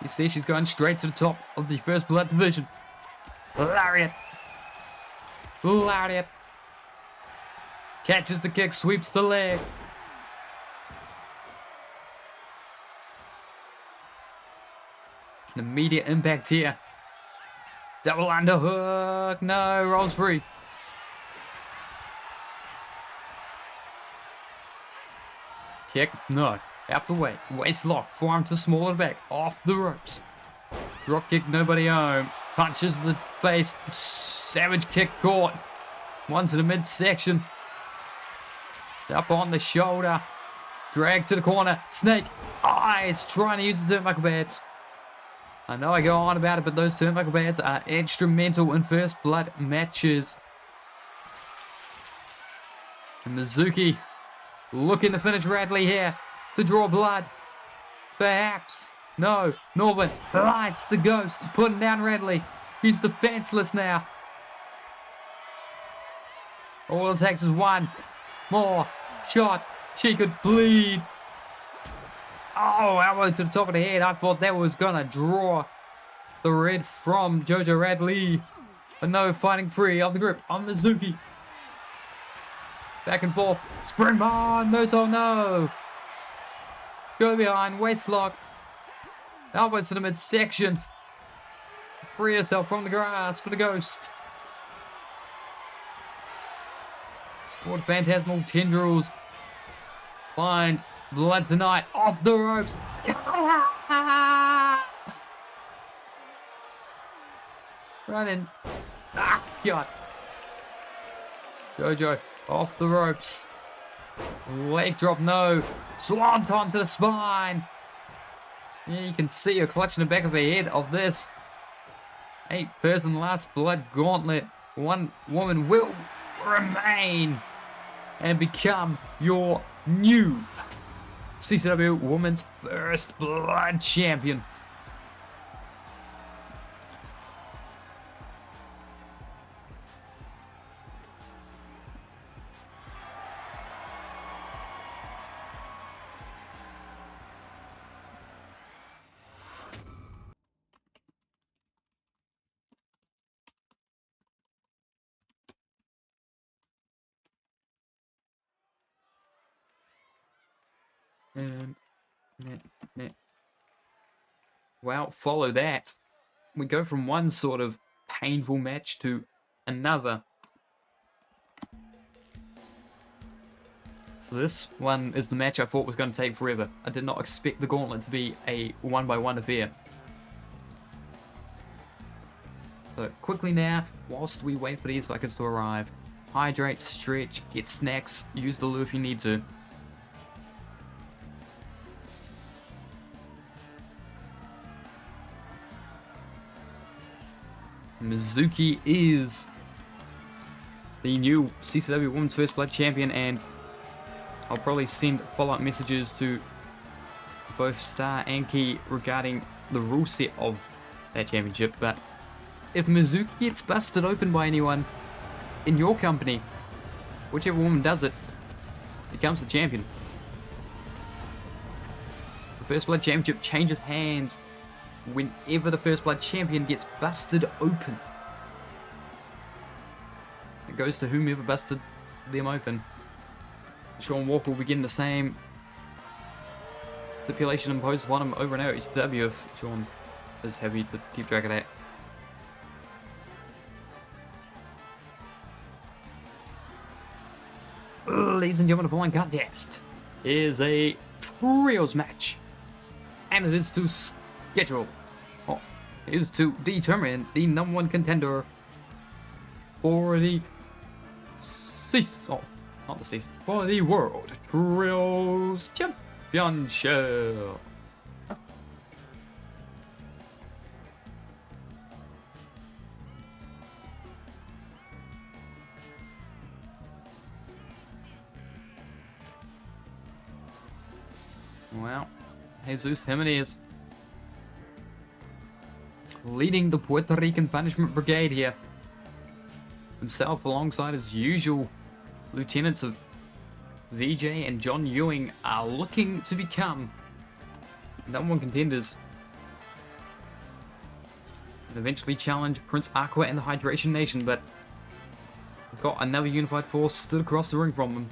Speaker 1: You see she's going straight to the top of the First Blood division. Lariat. Lariat. Catches the kick, sweeps the leg. An immediate impact here. Double underhook. No, rolls free. Kick, no. Out the way. Waist lock. Forearm to small and back. Off the ropes. Drop kick, nobody home. Punches the face. Savage kick caught. One to the midsection. Up on the shoulder. Drag to the corner. Snake eyes. Trying to use the turnbuckle pads. I know I go on about it, but those turnbuckle pads are instrumental in First Blood matches. And Mizuki looking to finish Radley here. To draw blood. Perhaps. No. Norvin lights the ghost. Putting down Radley. He's defenseless now. All it takes is one more shot. She could bleed. Oh, elbow to the top of the head. I thought that was going to draw the red from Jojo Radley. But no, fighting free of the grip on Mizuki. Back and forth. Springboard. Muto, no. Go behind. Waist lock. Elbow to the midsection. Free herself from the grasp of the ghost. What phantasmal tendrils. Find blood tonight. Off the ropes. Running. Ah, God. Jojo off the ropes. Leg drop, no. Swanton to the spine. Yeah, you can see her clutching the back of her head of this 8-person last blood gauntlet. One woman will remain and become your new CCW Women's First Blood Champion. Well, follow that. We go from one sort of painful match to another. So this one is the match I thought was going to take forever. I did not expect the gauntlet to be a one-by-one affair. So quickly now, whilst we wait for these buckets to arrive, hydrate, stretch, get snacks, use the loo if you need to. Mizuki is the new CCW Women's First Blood Champion, and I'll probably send follow-up messages to both Star and Key regarding the rule set of that championship. But if Mizuki gets busted open by anyone in your company, whichever woman does it, becomes the champion. The First Blood Championship changes hands whenever the First Blood Champion gets busted open. It goes to whomever busted them open. Sean Walker will begin the same stipulation imposed upon him over and over at ECW if Sean is happy to keep track of that. Ladies and gentlemen, the following contest is a trios match, and it is to schedule, is to determine the #1 contender for the for the World Trios Championship. Well, Jesus Jimenez leading the Puerto Rican Punishment Brigade here. Himself alongside his usual lieutenants of VJ and John Ewing are looking to become #1 contenders and eventually challenge Prince Aqua and the Hydration Nation, but we've got another unified force stood across the ring from them.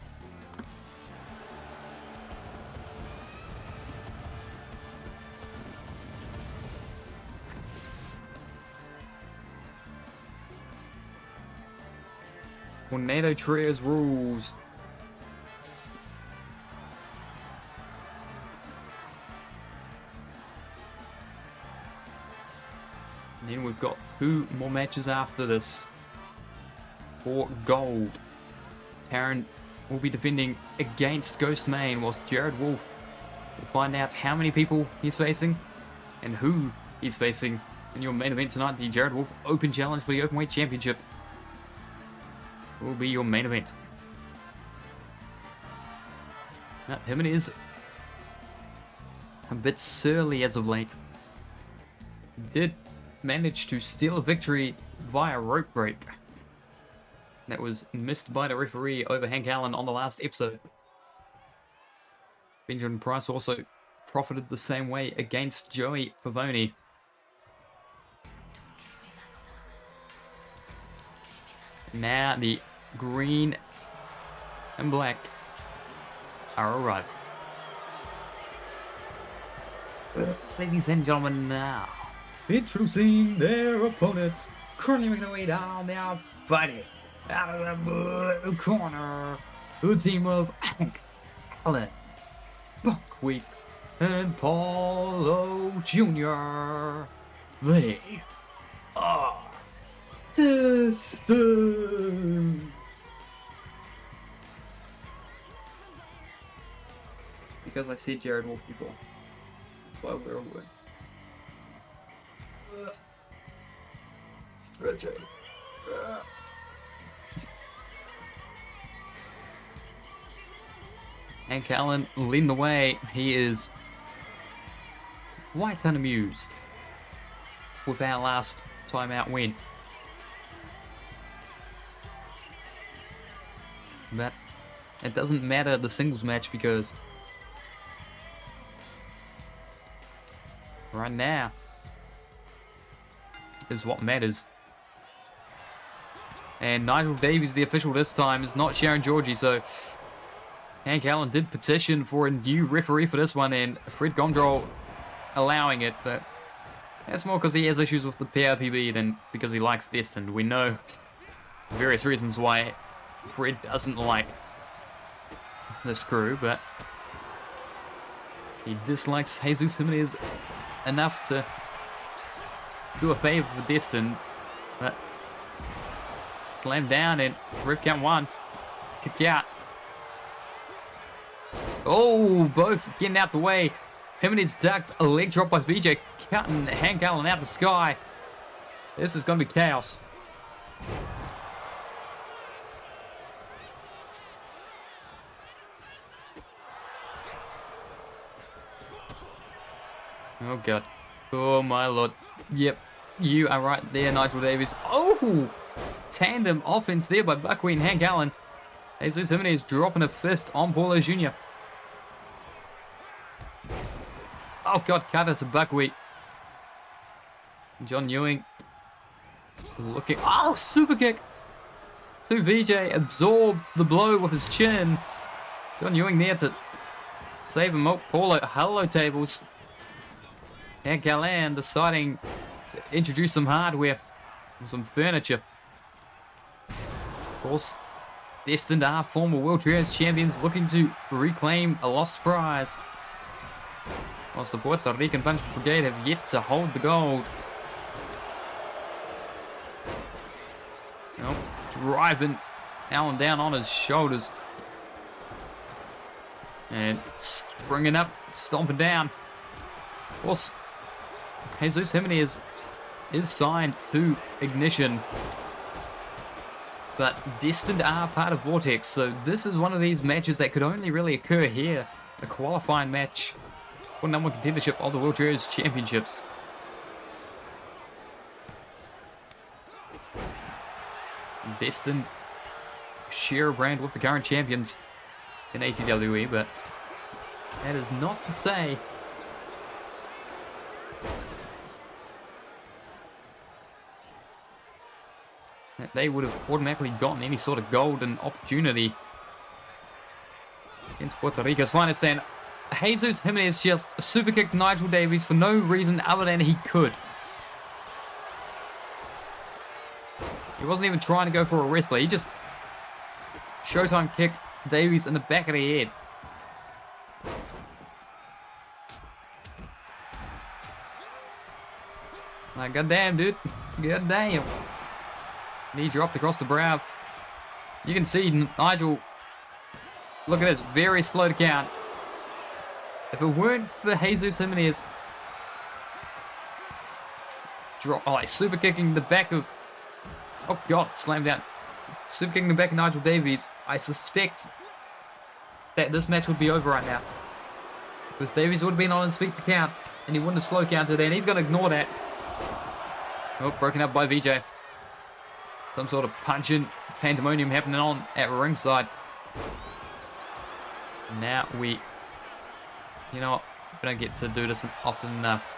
Speaker 1: Tornado Trios rules. And then we've got 2 more matches after this for gold. Taran will be defending against Ghost Main, whilst Jared Wolf will find out how many people he's facing and who he's facing in your main event tonight. The Jared Wolf Open Challenge for the Openweight Championship will be your main event. Now, him is a bit surly as of late. He did manage to steal a victory via rope break. That was missed by the referee over Hank Allen on the last episode. Benjamin Price also profited the same way against Joey Pavoni. Now the green and black are arriving. Ladies and gentlemen, now introducing their opponents, currently making their way down, they are fighting out of the blue corner, the team of Hank Allen, Buckwheat, and Paulo Jr. They are distant. Because I said Jared Wolf before. That's why we're all good. Stretching. Hank Allen leading the way. He is quite unamused with our last time out win. But it doesn't matter the singles match because right now is what matters. And Nigel Davies, the official this time, is not Sharon Georgie, so Hank Allen did petition for a new referee for this one, and Fred Gondrol allowing it, but that's more because he has issues with the PRPB than because he likes Destined. We know various reasons why Fred doesn't like this crew, but he dislikes Jesus Jimenez enough to do a favor for Destined, but slam down and ref count 1. Kick out. Oh, both getting out the way. Jimenez ducked, a leg drop by VJ, counting Hank Allen out the sky. This is going to be chaos. Oh god. Oh my lord. Yep. You are right there, Nigel Davies. Oh! Tandem offense there by Buckwheat and Hank Allen. Jesus Jimenez dropping a fist on Paulo Jr. Oh god, cutter to Buckwheat. John Ewing looking. Oh, super kick to VJ. Absorbed the blow with his chin. John Ewing there to save him. Oh, Paulo, hello tables. Hank Allen deciding to introduce some hardware and some furniture. Of course, Destined are former World Trios champions looking to reclaim a lost prize. Whilst the Puerto Rican Punch Brigade have yet to hold the gold. Oh, driving Allen down on his shoulders. And springing up, stomping down. Of course, Jesus Jimenez is signed to Ignition. But Destined are part of Vortex, so this is one of these matches that could only really occur here. A qualifying match for number 1 contendership of the World Trios Championships. Destined share a brand with the current champions in ATWE, but that is not to say that they would have automatically gotten any sort of golden opportunity against Puerto Rico's finest. And Jesus Jimenez just super kicked Nigel Davies for no reason other than he could. He wasn't even trying to go for a wrestler. He just Showtime kicked Davies in the back of the head. Like, goddamn, dude. Goddamn. Knee dropped across the brow. You can see Nigel, look at this, very slow to count. If it weren't for Jesus Jimenez super kicking the back of, oh god, slammed down. Super kicking the back of Nigel Davies, I suspect that this match would be over right now. Because Davies would have been on his feet to count, and he wouldn't have slow counted, and he's going to ignore that. Oh, broken up by VJ. Some sort of punching pandemonium happening on at ringside. Now you know what, we don't get to do this often enough.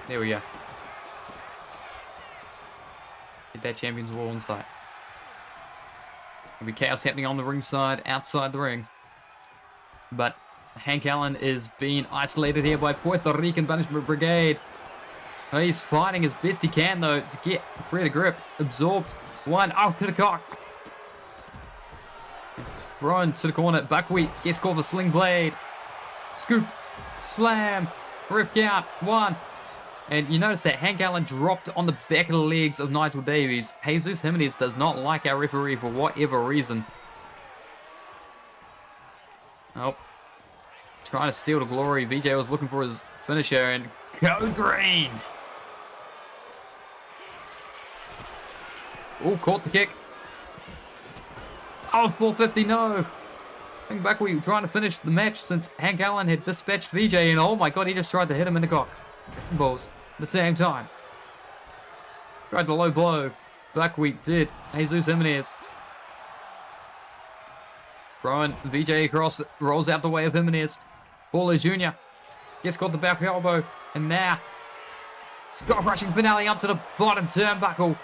Speaker 1: There we go. Get that Champions Wall in sight. There'll be chaos happening on the ringside, outside the ring. But Hank Allen is being isolated here by Puerto Rican Punishment Brigade. He's fighting as best he can, though, to get free to grip. Absorbed. One. Oh, to the cock. Thrown to the corner. Buckwheat gets caught with a sling blade. Scoop. Slam. Ref count. One. And you notice that Hank Allen dropped on the back of the legs of Nigel Davies. Jesus Jimenez does not like our referee for whatever reason. Oh. Trying to steal the glory. VJ was looking for his finisher, and Code Green. Oh, caught the kick. Oh, 450, no. I think Buckwheat trying to finish the match since Hank Allen had dispatched VJ, and oh my god, he just tried to hit him in the cock. Balls at the same time. Tried the low blow. Buckwheat did. Jesus Jimenez. Throwing VJ across, rolls out the way of Jimenez. Baller Jr. Gets caught the back elbow. And now, Scott crushing finale up to the bottom turnbuckle.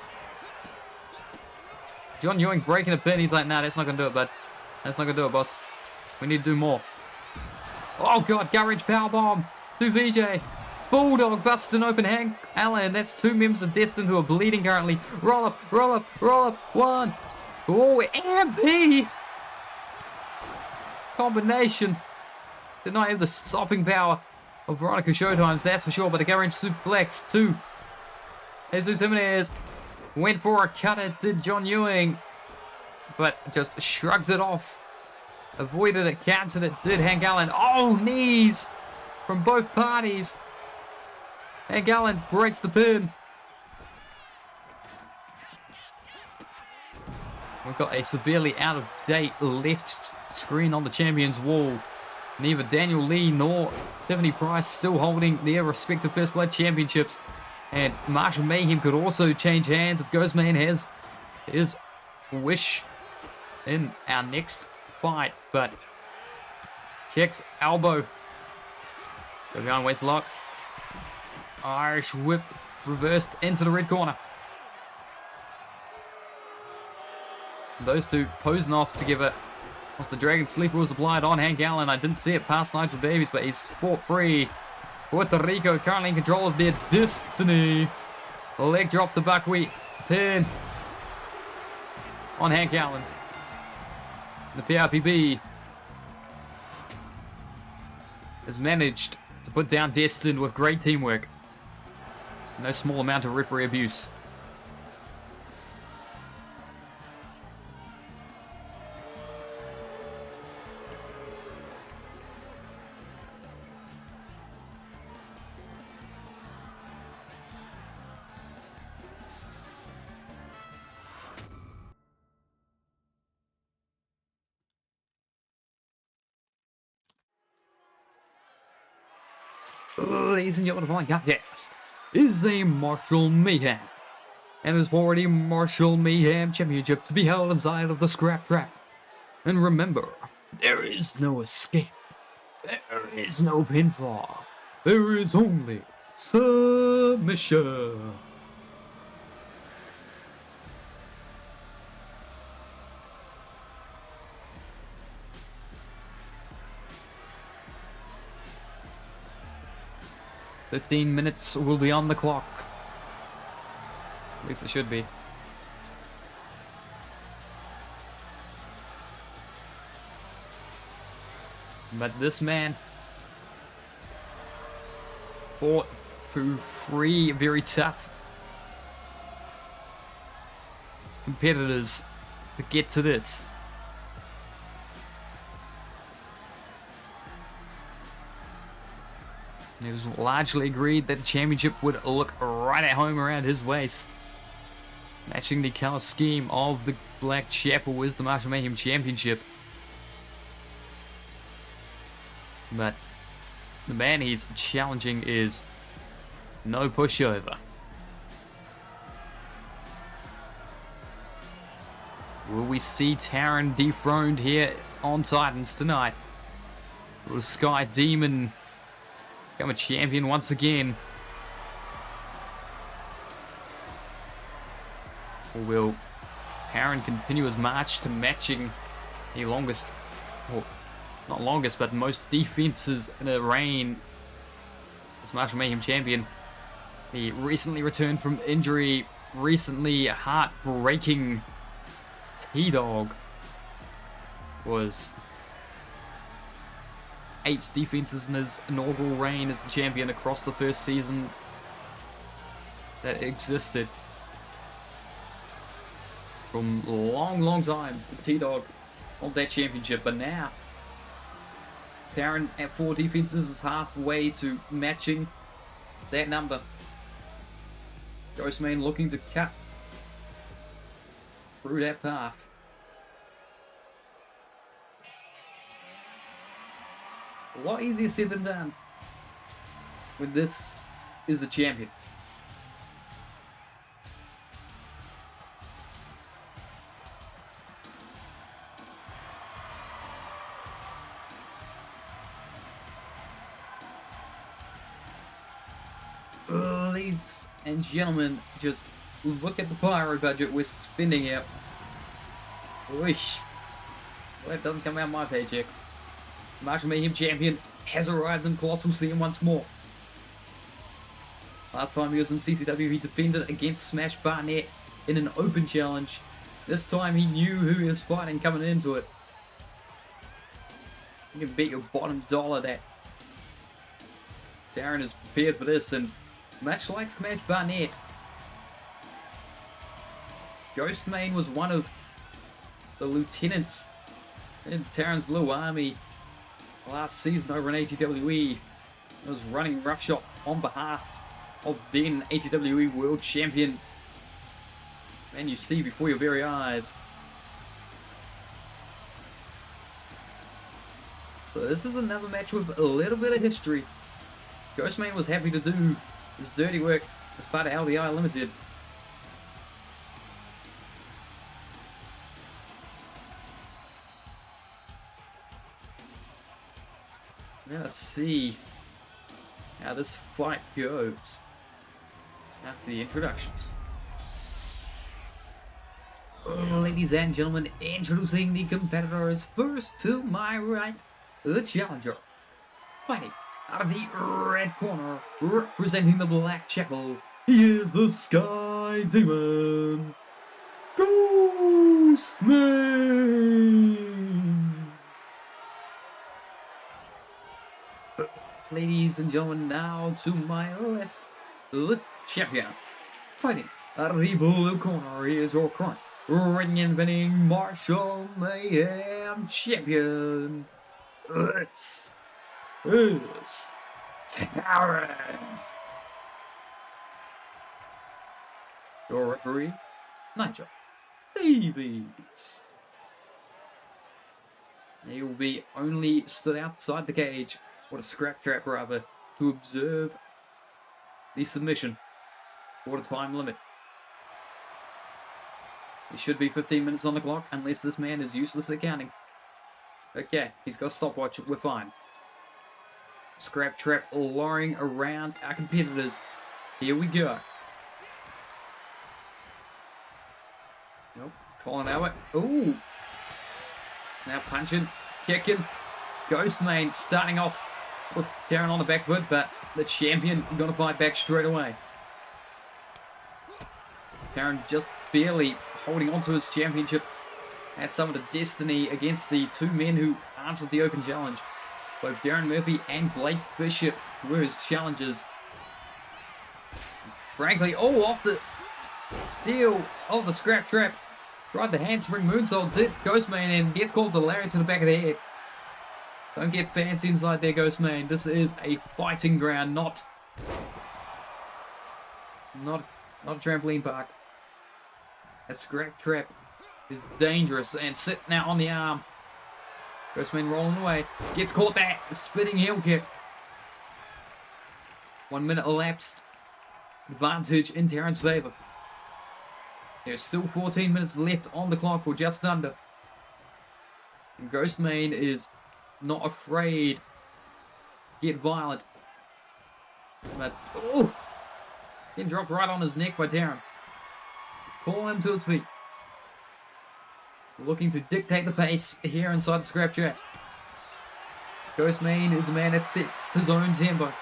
Speaker 1: John Ewing breaking a pin. He's like, nah, that's not going to do it, bud. That's not going to do it, boss. We need to do more. Oh, God. Garage powerbomb to VJ. Bulldog busting open Hank Allen. That's two members of Destin who are bleeding currently. Roll up, roll up, roll up. One. Oh, MP. Combination. Did not have the stopping power of Veronica Showtimes, that's for sure. But the garage suplex to Jesus Jimenez. Went for a cutter, did John Ewing. But just shrugged it off. Avoided it, countered it, did Hank Allen. Oh, knees from both parties. Hank Allen breaks the pin. We've got a severely out of date left screen on the Champions Wall. Neither Daniel Lee nor Tiffany Price still holding their respective First Blood Championships. And Marshall Mayhem could also change hands if Ghostman has his wish in our next fight. But kicks, elbow. Go down, waist lock. Irish whip reversed into the red corner. Those two posing off together. Once the Dragon Sleeper was applied on Hank Allen, I didn't see it past Nigel Davies, but he's fought free. Puerto Rico currently in control of their destiny. Leg drop to Buckwheat. Pin on Hank Allen. The PRPB has managed to put down Destin with great teamwork. No small amount of referee abuse. Ladies and gentlemen, my podcast is the Marshall Mayhem, and is for the Marshall Mayhem Championship to be held inside of the Scrap Trap. And remember, there is no escape. There is no pinfall. There is only submission. "15 minutes will be on the clock." At least it should be. But this man fought through 3 very tough competitors to get to this. It was largely agreed that the championship would look right at home around his waist, matching the color scheme of the Black Chapel Wisdom Martial Mayhem Championship. But the man he's challenging is no pushover. Will we see Taron dethroned here on Titans tonight? Will Sky Demon become a champion once again? Or will Taron continue his march to matching the longest, or not longest, but most defenses in a reign as Martial Mayhem champion? He recently returned from injury, recently heartbreaking T-Dog was 8 defenses in his inaugural reign as the champion across the first season that existed. From a long time, T-Dog held that championship, but now Taron at 4 defenses is halfway to matching that number. Ghostman looking to cut through that path. A lot easier said than done when this is the champion. Ladies and gentlemen, just look at the pyro budget we're spending here. Wish. Well, it doesn't come out of my paycheck. Martial Mayhem champion has arrived in Colossal scene once more. Last time he was in CCW, he defended against Smash Barnett in an open challenge. This time he knew who he was fighting coming into it. You can bet your bottom dollar that Taron is prepared for this, and much like Smash Barnett, Ghostman was one of the lieutenants in Taron's little army last season over in ATWE. He was running roughshod on behalf of then ATWE World Champion, and you see before your very eyes. So this is another match with a little bit of history. Ghostman was happy to do his dirty work as part of LBI Limited. Now let's see how this fight goes after the introductions. Ladies and gentlemen, introducing the competitors. First to my right, the challenger, fighting out of the red corner, representing the Black Chapel, he is the Sky Demon, Ghostman. Ladies and gentlemen, now to my left, the champion, fighting out of the blue corner, he is your current ring-inventing Martial Mayhem champion. This is Taron. Your referee, Nigel Davies. He will be only stood outside the cage, or a scrap trap rather, to observe the submission for the time limit. It should be 15 minutes on the clock, unless this man is useless at counting. Okay, he's got a stopwatch, we're fine. Scrap trap luring around our competitors. Here we go. Nope. Calling out it. Ooh. Now punching, kicking. Ghostman starting off with Taron on the back foot, but the champion gonna fight back straight away. Taron just barely holding on to his championship. Had some of the destiny against the two men who answered the open challenge. Both Darren Murphy and Blake Bishop were his challengers. Frankly, off the steal of the scrap trap. Tried the handspring moonsault, did Ghostman, and gets called the lariat to the back of the head. Don't get fancy inside there, Ghostman. This is a fighting ground, not a trampoline park. A scrap trap is dangerous and sit now on the arm. Ghostman rolling away. Gets caught there. Spinning heel kick. 1 minute elapsed. Advantage in Taron's favor. There's still 14 minutes left on the clock, or just under. And Ghostman is not afraid to get violent. But, getting dropped right on his neck by Taron. Calling him to his feet. Looking to dictate the pace here inside the scrap trap. Ghostman is a man that sticks his own tempo.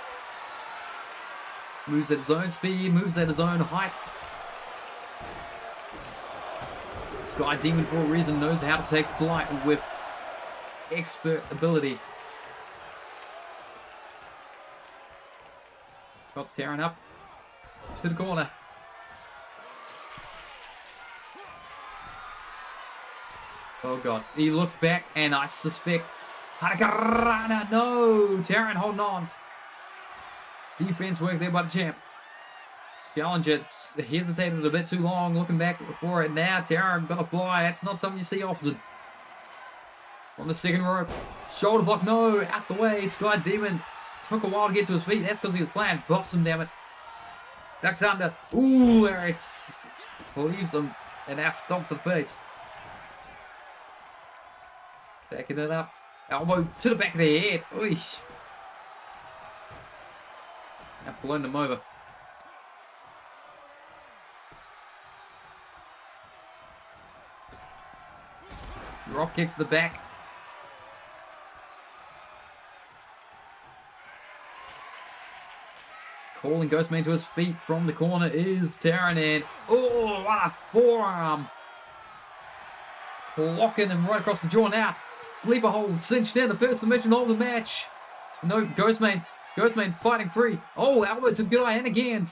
Speaker 1: Moves at his own speed, moves at his own height. Sky Demon, for a reason, knows how to take flight with expert ability. Got Taron up to the corner. Oh god, he looked back and I suspect Hanakarana, no! Taron holding on. Defense work there by the champ. Challenger hesitated a bit too long, looking back for it now. Taron gonna fly, that's not something you see often. On the second rope, shoulder block, no, out the way. Sky Demon took a while to get to his feet, that's because he was playing boss him, damn it. Ducks under, ooh, there it leaves him, and now stomps to the face. Backing it up. Elbow to the back of the head. Oish. Now blown them over. Drop kick to the back. Calling Ghostman to his feet from the corner is Taron, and oh, what a forearm. Blocking him right across the jaw now. Sleeper hold, cinched in the first submission of the match. No, Ghostman fighting free. Oh, elbow to the good eye, and again.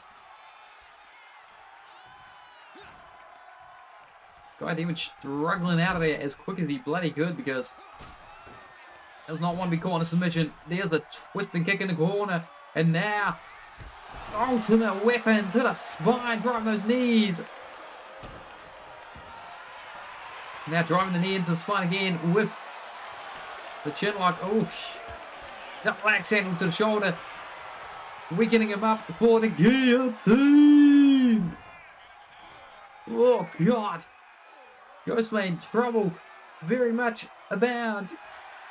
Speaker 1: Sky Demon struggling out of there as quick as he bloody could, because does not want to be caught in a submission. There's the twist and kick in the corner. And now, ultimate weapon to the spine, driving those knees. Now driving the knee into the spine again with the chin lock. Oof. Double axe handle to the shoulder. Weakening him up for the guillotine. Oh, God. Ghostman, trouble very much abound.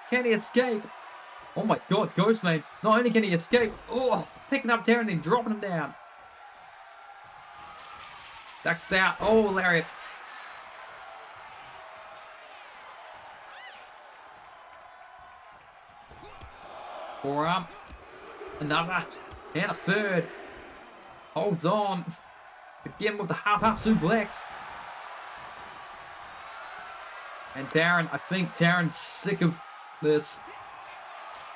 Speaker 1: Can he escape? Oh, my God, Ghostman. Not only can he escape, picking up Taron and dropping him down. Ducks out. Oh, lariat. Forearm. Another. And a third. Holds on. Again with the half suplex. And Taron, I think Taron's sick of this.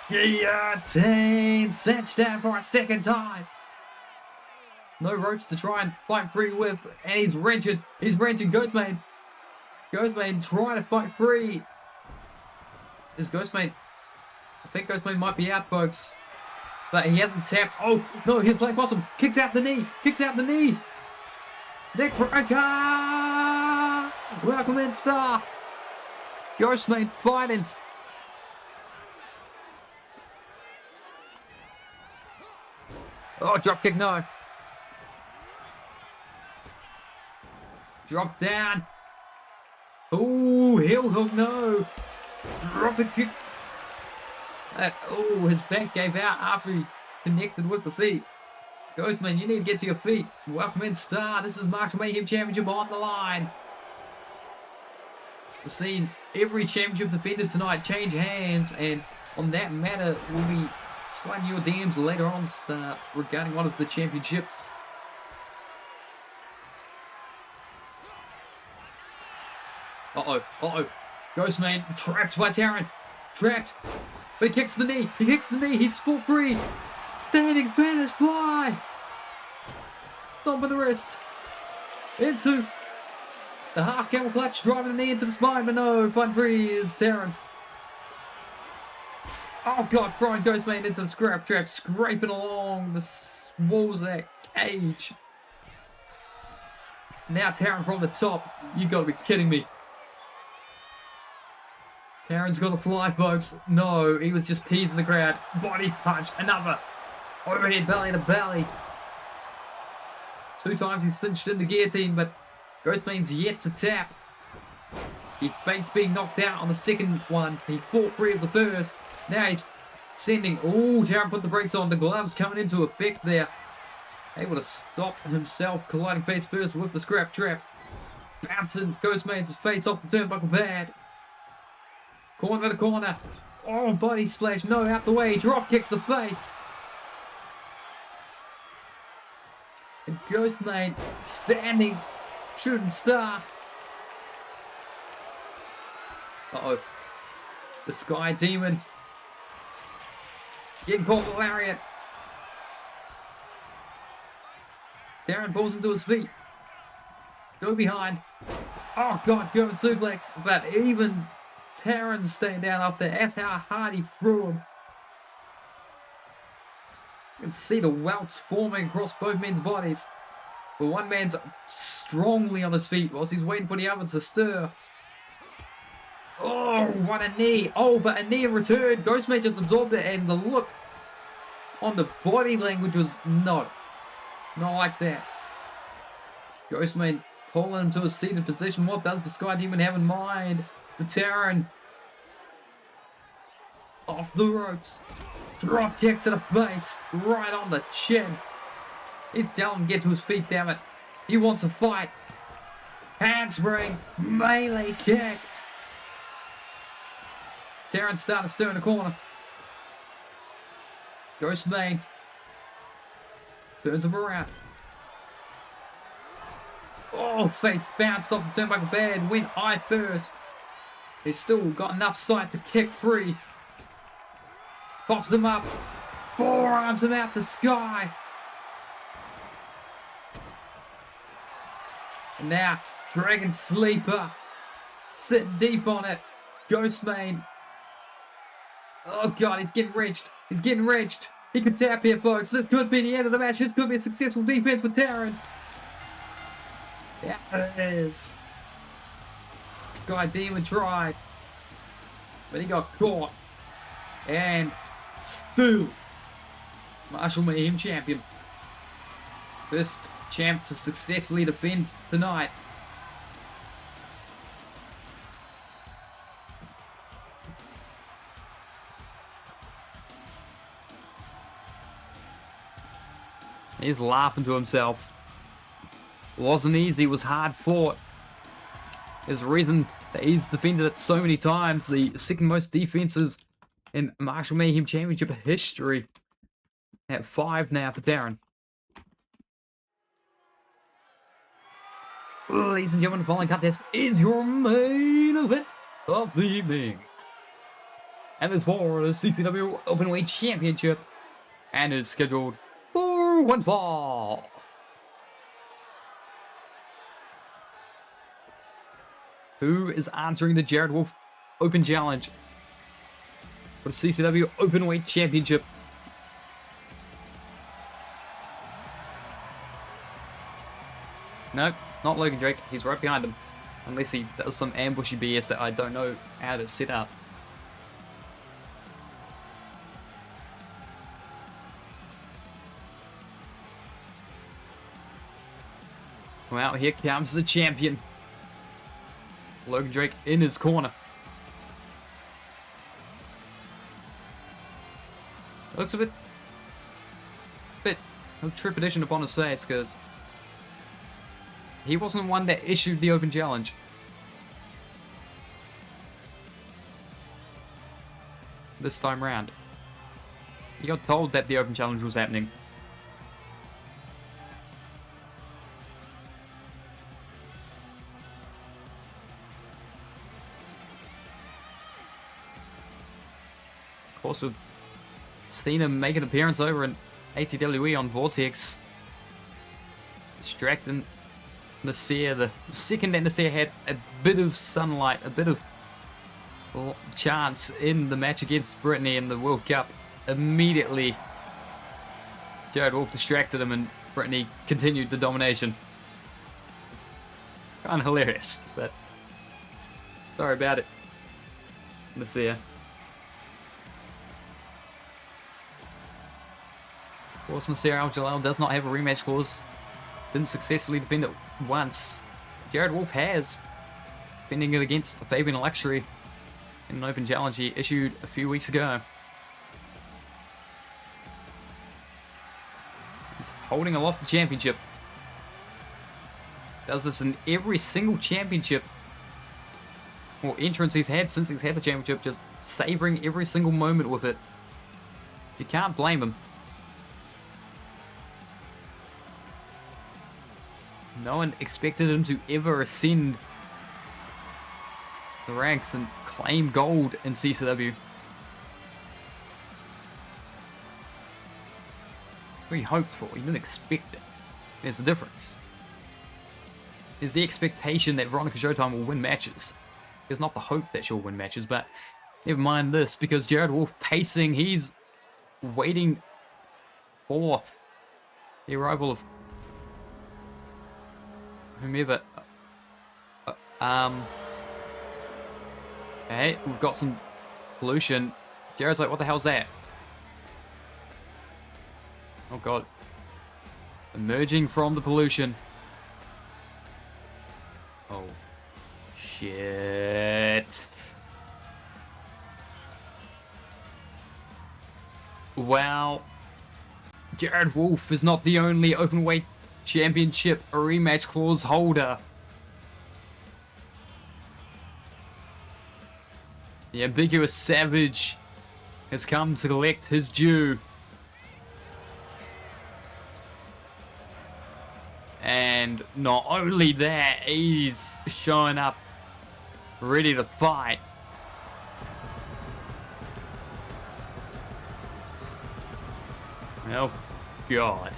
Speaker 1: Guillotine! Cinched down for a second time. No ropes to try and fight free with. And he's wrenching. He's wrenching Ghostman. Ghostman trying to fight free. Is Ghostman... I think Ghostman might be out, folks. But he hasn't tapped. Oh, no, he's playing possum. Kicks out the knee. Kicks out the knee. Neck breaker. Welcome in, Star. Ghostman fighting. Oh, drop kick, no. Drop down. Oh, heel hook, no. Drop it kick. Oh, his back gave out after he connected with the feet. Ghostman, you need to get to your feet. Welcome in, Star. This is Martial Mayhem Championship on the line. We've seen every championship defended tonight change hands, and on that matter, we'll be sliding your DMs later on, Star, regarding one of the championships. Uh-oh. Ghostman trapped by Taran. Trapped. But he kicks the knee. He's full free. Standing Spanish fly. Stomping the wrist. Into the half camel clutch. Driving the knee into the spine. But no. Fine free is Taran. Oh, God. Throwing Ghostman into the scrap trap. Scraping along the walls of that cage. Now Taran from the top. You gotta be kidding me. Taran's got to fly, folks. No, he was just teasing the crowd. Body punch, another. Overhead belly to belly. 2 times he's cinched in the guillotine, but Ghostman's yet to tap. He faked being knocked out on the second one. He fought free of the first. Now he's sending. Oh, Taran put the brakes on. The gloves coming into effect there. Able to stop himself, colliding face first with the scrap trap. Bouncing Ghostman's face off the turnbuckle pad. Corner to corner. Oh, body splash. No, out the way. Drop kicks the face. And Ghostman standing. Shooting star. Uh-oh. The Sky Demon. Getting caught with a lariat. Taran pulls him to his feet. Go behind. Oh, God. German suplex. But even Taran's staying down up there. That's how hard he threw him. You can see the welts forming across both men's bodies. But one man's strongly on his feet whilst he's waiting for the other to stir. Oh, what a knee. Oh, but a knee in return. Ghostman just absorbed it, and the look on the body language was not like that. Ghostman pulling him to a seated position. What does the Sky Demon have in mind? The Taran off the ropes. Drop kick to the face. Right on the chin. He's telling him to get to his feet, damn it. He wants a fight. Handspring. Melee kick. Taran starting to stir in the corner. Ghostman turns him around. Oh, face bounced off the turnbuckle pad. Went eye first. He's still got enough sight to kick free. Pops him up. Forearms him out the sky. And now, Dragon Sleeper. Sitting deep on it. Ghostman. Oh, God, he's getting wrenched. He could tap here, folks. This could be the end of the match. This could be a successful defense for Taran. Yeah, it is. Sky Demon tried, but he got caught. And still, Martial Mayhem champion. First champ to successfully defend tonight. He's laughing to himself. It wasn't easy, it was hard fought. There's a reason that he's defended it so many times. The second most defenses in Martial Mayhem Championship history. At 5 now for Taran. Ladies and gentlemen, the following contest is your main event of the evening. And it's for the CCW Openweight Championship. And is scheduled for one fall. Who is answering the Jared Wolf Open Challenge for the CCW Openweight Championship? Nope, not Logan Drake. He's right behind him. Unless he does some ambushy BS that I don't know how to set up. Well, here comes the champion. Logan Drake in his corner. Looks a bit of trepidation upon his face, because he wasn't the one that issued the open challenge. This time round. He got told that the open challenge was happening. Of course, we've seen him make an appearance over in ATWE on Vortex. Distracting Nasir. The second that Nasir had a bit of sunlight, a bit of chance in the match against Brittany in the World Cup, immediately Jared Wolf distracted him and Brittany continued the domination. It's kind of hilarious, but sorry about it, Nasir. Of course, Nasir Al-Jalal does not have a rematch clause. Didn't successfully defend it once. Jared Wolf has, defending it against Fabian Luxury in an open challenge he issued a few weeks ago. He's holding aloft the championship. Does this in every single championship or entrance he's had since he's had the championship, just savoring every single moment with it. You can't blame him. No one expected him to ever ascend the ranks and claim gold in CCW. What he hoped for, he didn't expect it. There's a difference. There's the expectation that Veronica Showtime will win matches. There's not the hope that she'll win matches, but never mind this, because Jared Wolf pacing, he's waiting for the arrival of whomever. Okay, we've got some pollution. Jared's like, what the hell's that? Oh god. Emerging from the pollution. Oh. Shit. Well, Jared Wolf is not the only openweight championship rematch clause holder. The ambiguous Savage has come to collect his due. And not only that, he's showing up ready to fight. Oh, God.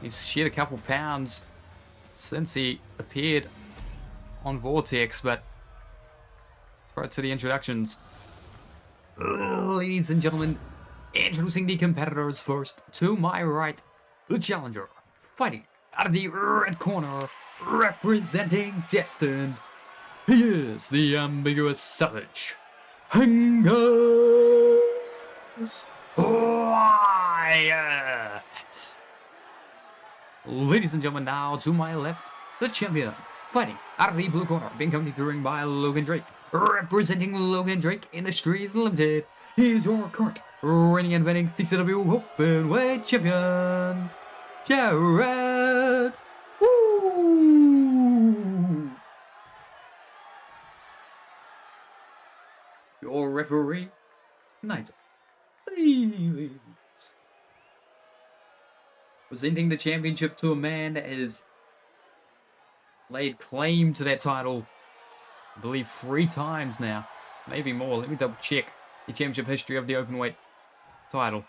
Speaker 1: He's shed a couple pounds since he appeared on Vortex, but let's go to the introductions. Ladies and gentlemen, introducing the competitors first. To my right, the challenger, fighting out of the red corner, representing Destined. He is the ambiguous Savage, Angus Wyatt. Ladies and gentlemen, now to my left, the champion, fighting out of the blue corner, being accompanied to the ring by Logan Drake, representing Logan Drake Industries Limited. He is your current reigning and defending CCW Openweight Champion, Jared Woo! Your referee, Nigel Davies. Presenting the championship to a man that has laid claim to that title, I believe 3 times now. Maybe more. Let me double check the championship history of the openweight title.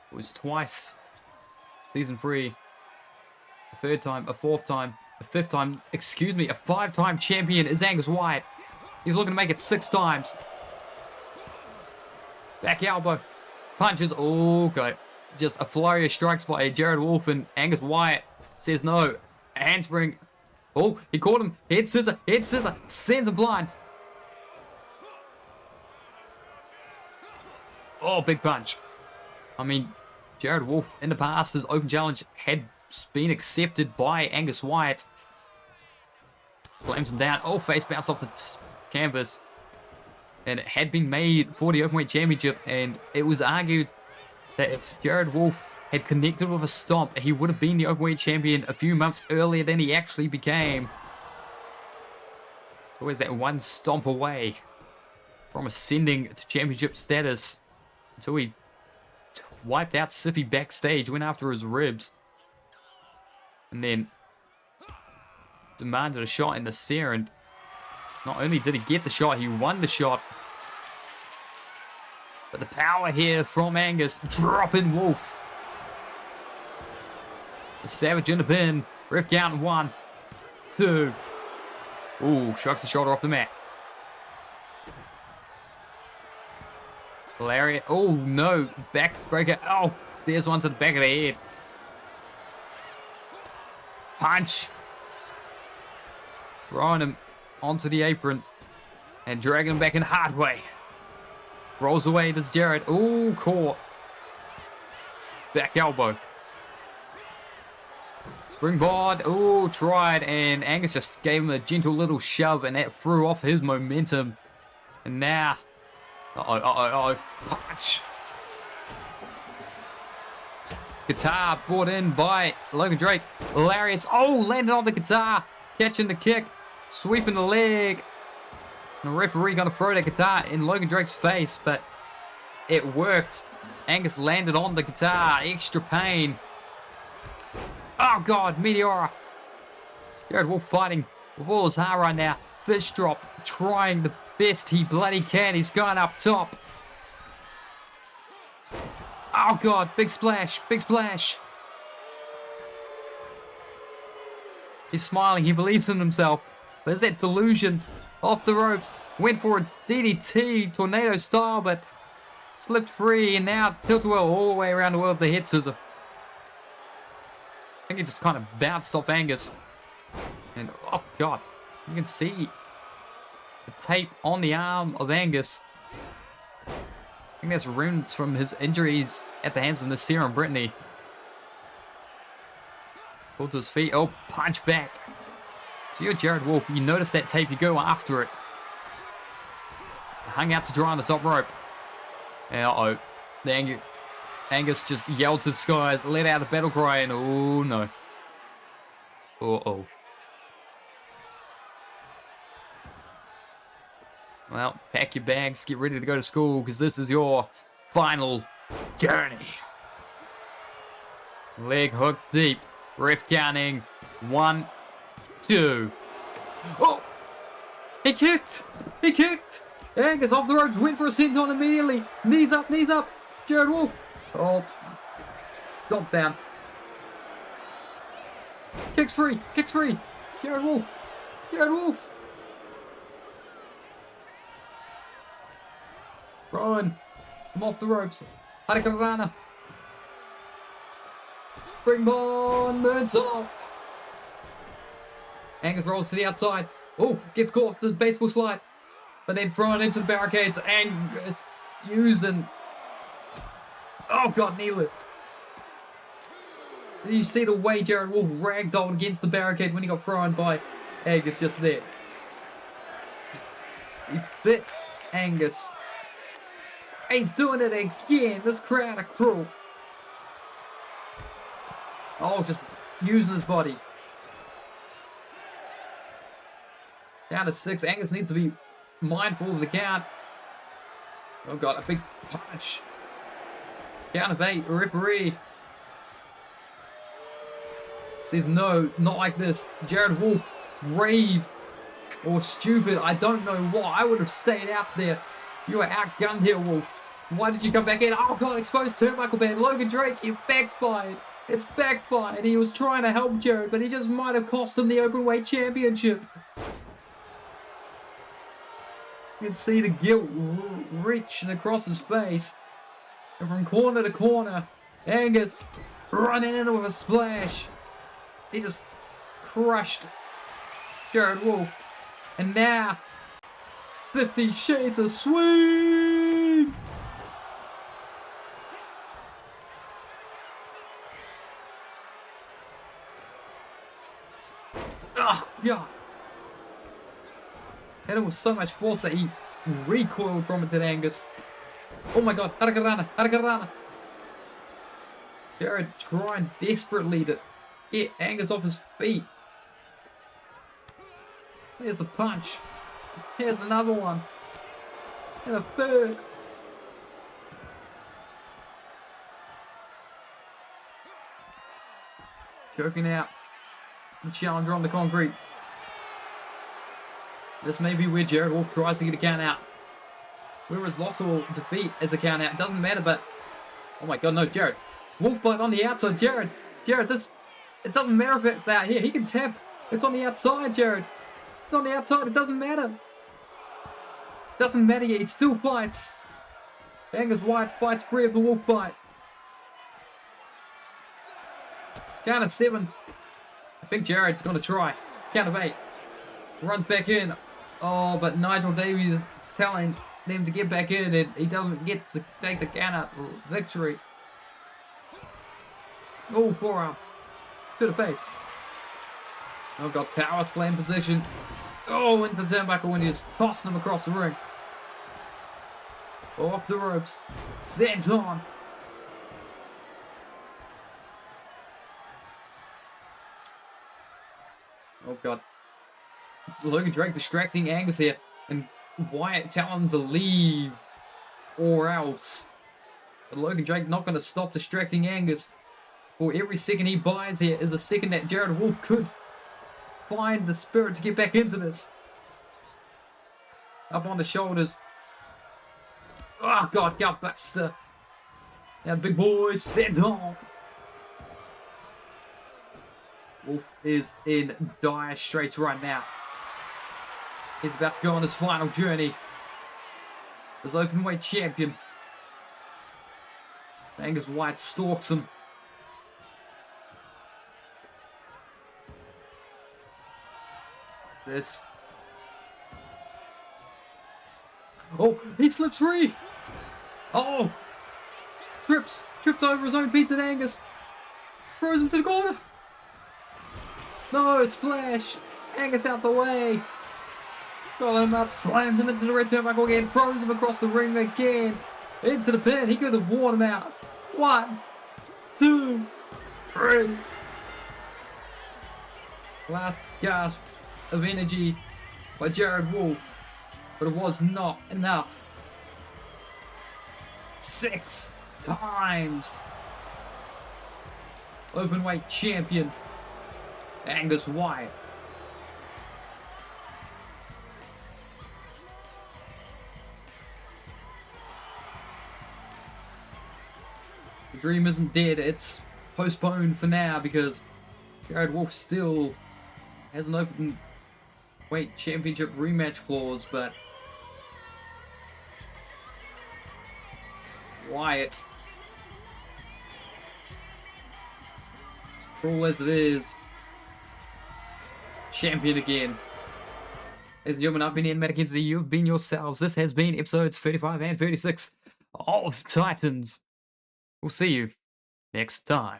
Speaker 1: It was twice. Season 3. A 3rd time, a 4th time, a 5th time, excuse me, a 5-time champion is Angus Wyatt. He's looking to make it 6 times. Back elbow. Punches. Oh, God. Just a flurry of strikes by Jared Wolf, and Angus Wyatt says no. Handspring. Oh, he caught him. Head scissor. Head scissor. Sends him flying. Oh, big punch. I mean, Jared Wolf in the past, his open challenge had been accepted by Angus Wyatt. slams him down. Oh, face bounce off the canvas. And it had been made for the Openweight Championship, and it was argued that if Jared Wolf had connected with a stomp, he would have been the Openweight Champion a few months earlier than he actually became. So where's that one stomp away from ascending to championship status until he wiped out Siffy backstage, went after his ribs, and then demanded a shot in the Sear, and not only did he get the shot, he won the shot. But the power here from Angus, dropping Wolf. The Savage in the pin, ref count 1, 2. Ooh, shrugs the shoulder off the mat. Lariat, oh no, backbreaker, oh, there's one to the back of the head. Punch. Throwing him onto the apron and dragging him back in the hard way. Rolls away, that's Jared. Ooh, caught. Back elbow. Springboard. Ooh, tried. And Angus just gave him a gentle little shove, and that threw off his momentum. And now. Punch. Guitar brought in by Logan Drake. Lariats. Oh, landed on the guitar. Catching the kick. Sweeping the leg. The referee going to throw the guitar in Logan Drake's face, but it worked. Angus landed on the guitar. Extra pain. Oh, God. Meteora. Jared Wolf fighting with all his heart right now. Fish drop. Trying the best he bloody can. He's going up top. Oh, God. Big splash. Big splash. He's smiling. He believes in himself. There's that delusion. Off the ropes. Went for a DDT, tornado style, but slipped free. And now tilt-a-whirl all the way around the world. The head scissor. I think he just kind of bounced off Angus. And, oh, God. You can see the tape on the arm of Angus. I think that's runes from his injuries at the hands of Nasir and Brittany. Pulled to his feet. Oh, punch back. If you're Jared Wolf, you notice that tape, you go after it. Hung out to dry on the top rope. And uh-oh. The Angus just yelled to the skies, let out a battle cry, and oh no. Uh-oh. Well, pack your bags, get ready to go to school, because this is your final journey. Leg hook deep. Ref counting. 1, 2. Oh! He kicked! He kicked! Angus off the ropes, went for a senton immediately. Knees up, knees up. Jared Wolf. Oh. Stomp down. Kicks free, kicks free. Jared Wolf. Jared Wolf. Ryan. I'm off the ropes. Hurricanrana. Springboard moonsault. Angus rolls to the outside. Oh, gets caught off the baseball slide. But then thrown into the barricades. Angus using. Oh, God, knee lift. You see the way Jared Wolf ragdolled against the barricade when he got thrown by Angus just there. He bit Angus. He's doing it again. This crowd are cruel. Oh, just using his body. Down to 6. Angus needs to be mindful of the count. Oh, God, a big punch. Count of 8, referee. Says no, not like this. Jared Wolf, brave or stupid, I don't know what. I would have stayed out there. You were outgunned here, Wolf. Why did you come back in? Oh, God, exposed turnbuckle band. Logan Drake, it backfired. It's backfired. He was trying to help Jared, but he just might have cost him the Openweight Championship. You can see the guilt reaching across his face. And from corner to corner, Angus running in with a splash. He just crushed Jared Wolf. And now, 50 Shades of Swing! Oh, God. Hit him with so much force that he recoiled from it, did Angus. Oh my god, Harakarana, Harakarana. Jared trying desperately to get Angus off his feet. Here's a punch. Here's another one. And a third. Choking out the challenger on the concrete. This may be where Jared Wolf tries to get a count out. Whereas loss or defeat as a count out. It doesn't matter, but... Oh my god, no, Jared. Wolf bite on the outside, Jared. Jared, this... It doesn't matter if it's out here. He can tap. It's on the outside, Jared. It's on the outside. It doesn't matter. It doesn't matter yet. He still fights. Angus White fights free of the wolf bite. Count of 7. I think Jared's going to try. Count of 8. Runs back in. Oh, but Nigel Davies is telling them to get back in and he doesn't get to take the count out victory. Oh, forearm. To the face. Oh, got power slam position. Oh, into the turnbuckle and he's tossing him across the ring. Off the ropes. Sent on. Oh, God. Logan Drake distracting Angus here. And Wyatt telling him to leave. Or else. But Logan Drake not going to stop distracting Angus. For every second he buys here is a second that Jared Wolf could find the spirit to get back into this. Up on the shoulders. Oh, God, gutbuster. Now, big boy, sent on. Wolf is in dire straits right now. He's about to go on his final journey as openweight champion. Angus White stalks him. This. Oh, he slips free. Oh, trips over his own feet to Angus. Throws him to the corner. No, splash. Angus out the way. Calling him up, slams him into the red turnbuckle again, throws him across the ring again. Into the pin. He could have worn him out. 1, 2, 3. Last gasp of energy by Jared Wolf, but it was not enough. 6 times openweight champion Angus White. The dream isn't dead, it's postponed for now because Jared Wolf still has an open weight championship rematch clause, but Wyatt, as cruel as it is, champion again. Ladies and gentlemen, I've been Ian Madikins, you've been yourselves. This has been episodes 35 and 36 of Titans. We'll see you next time.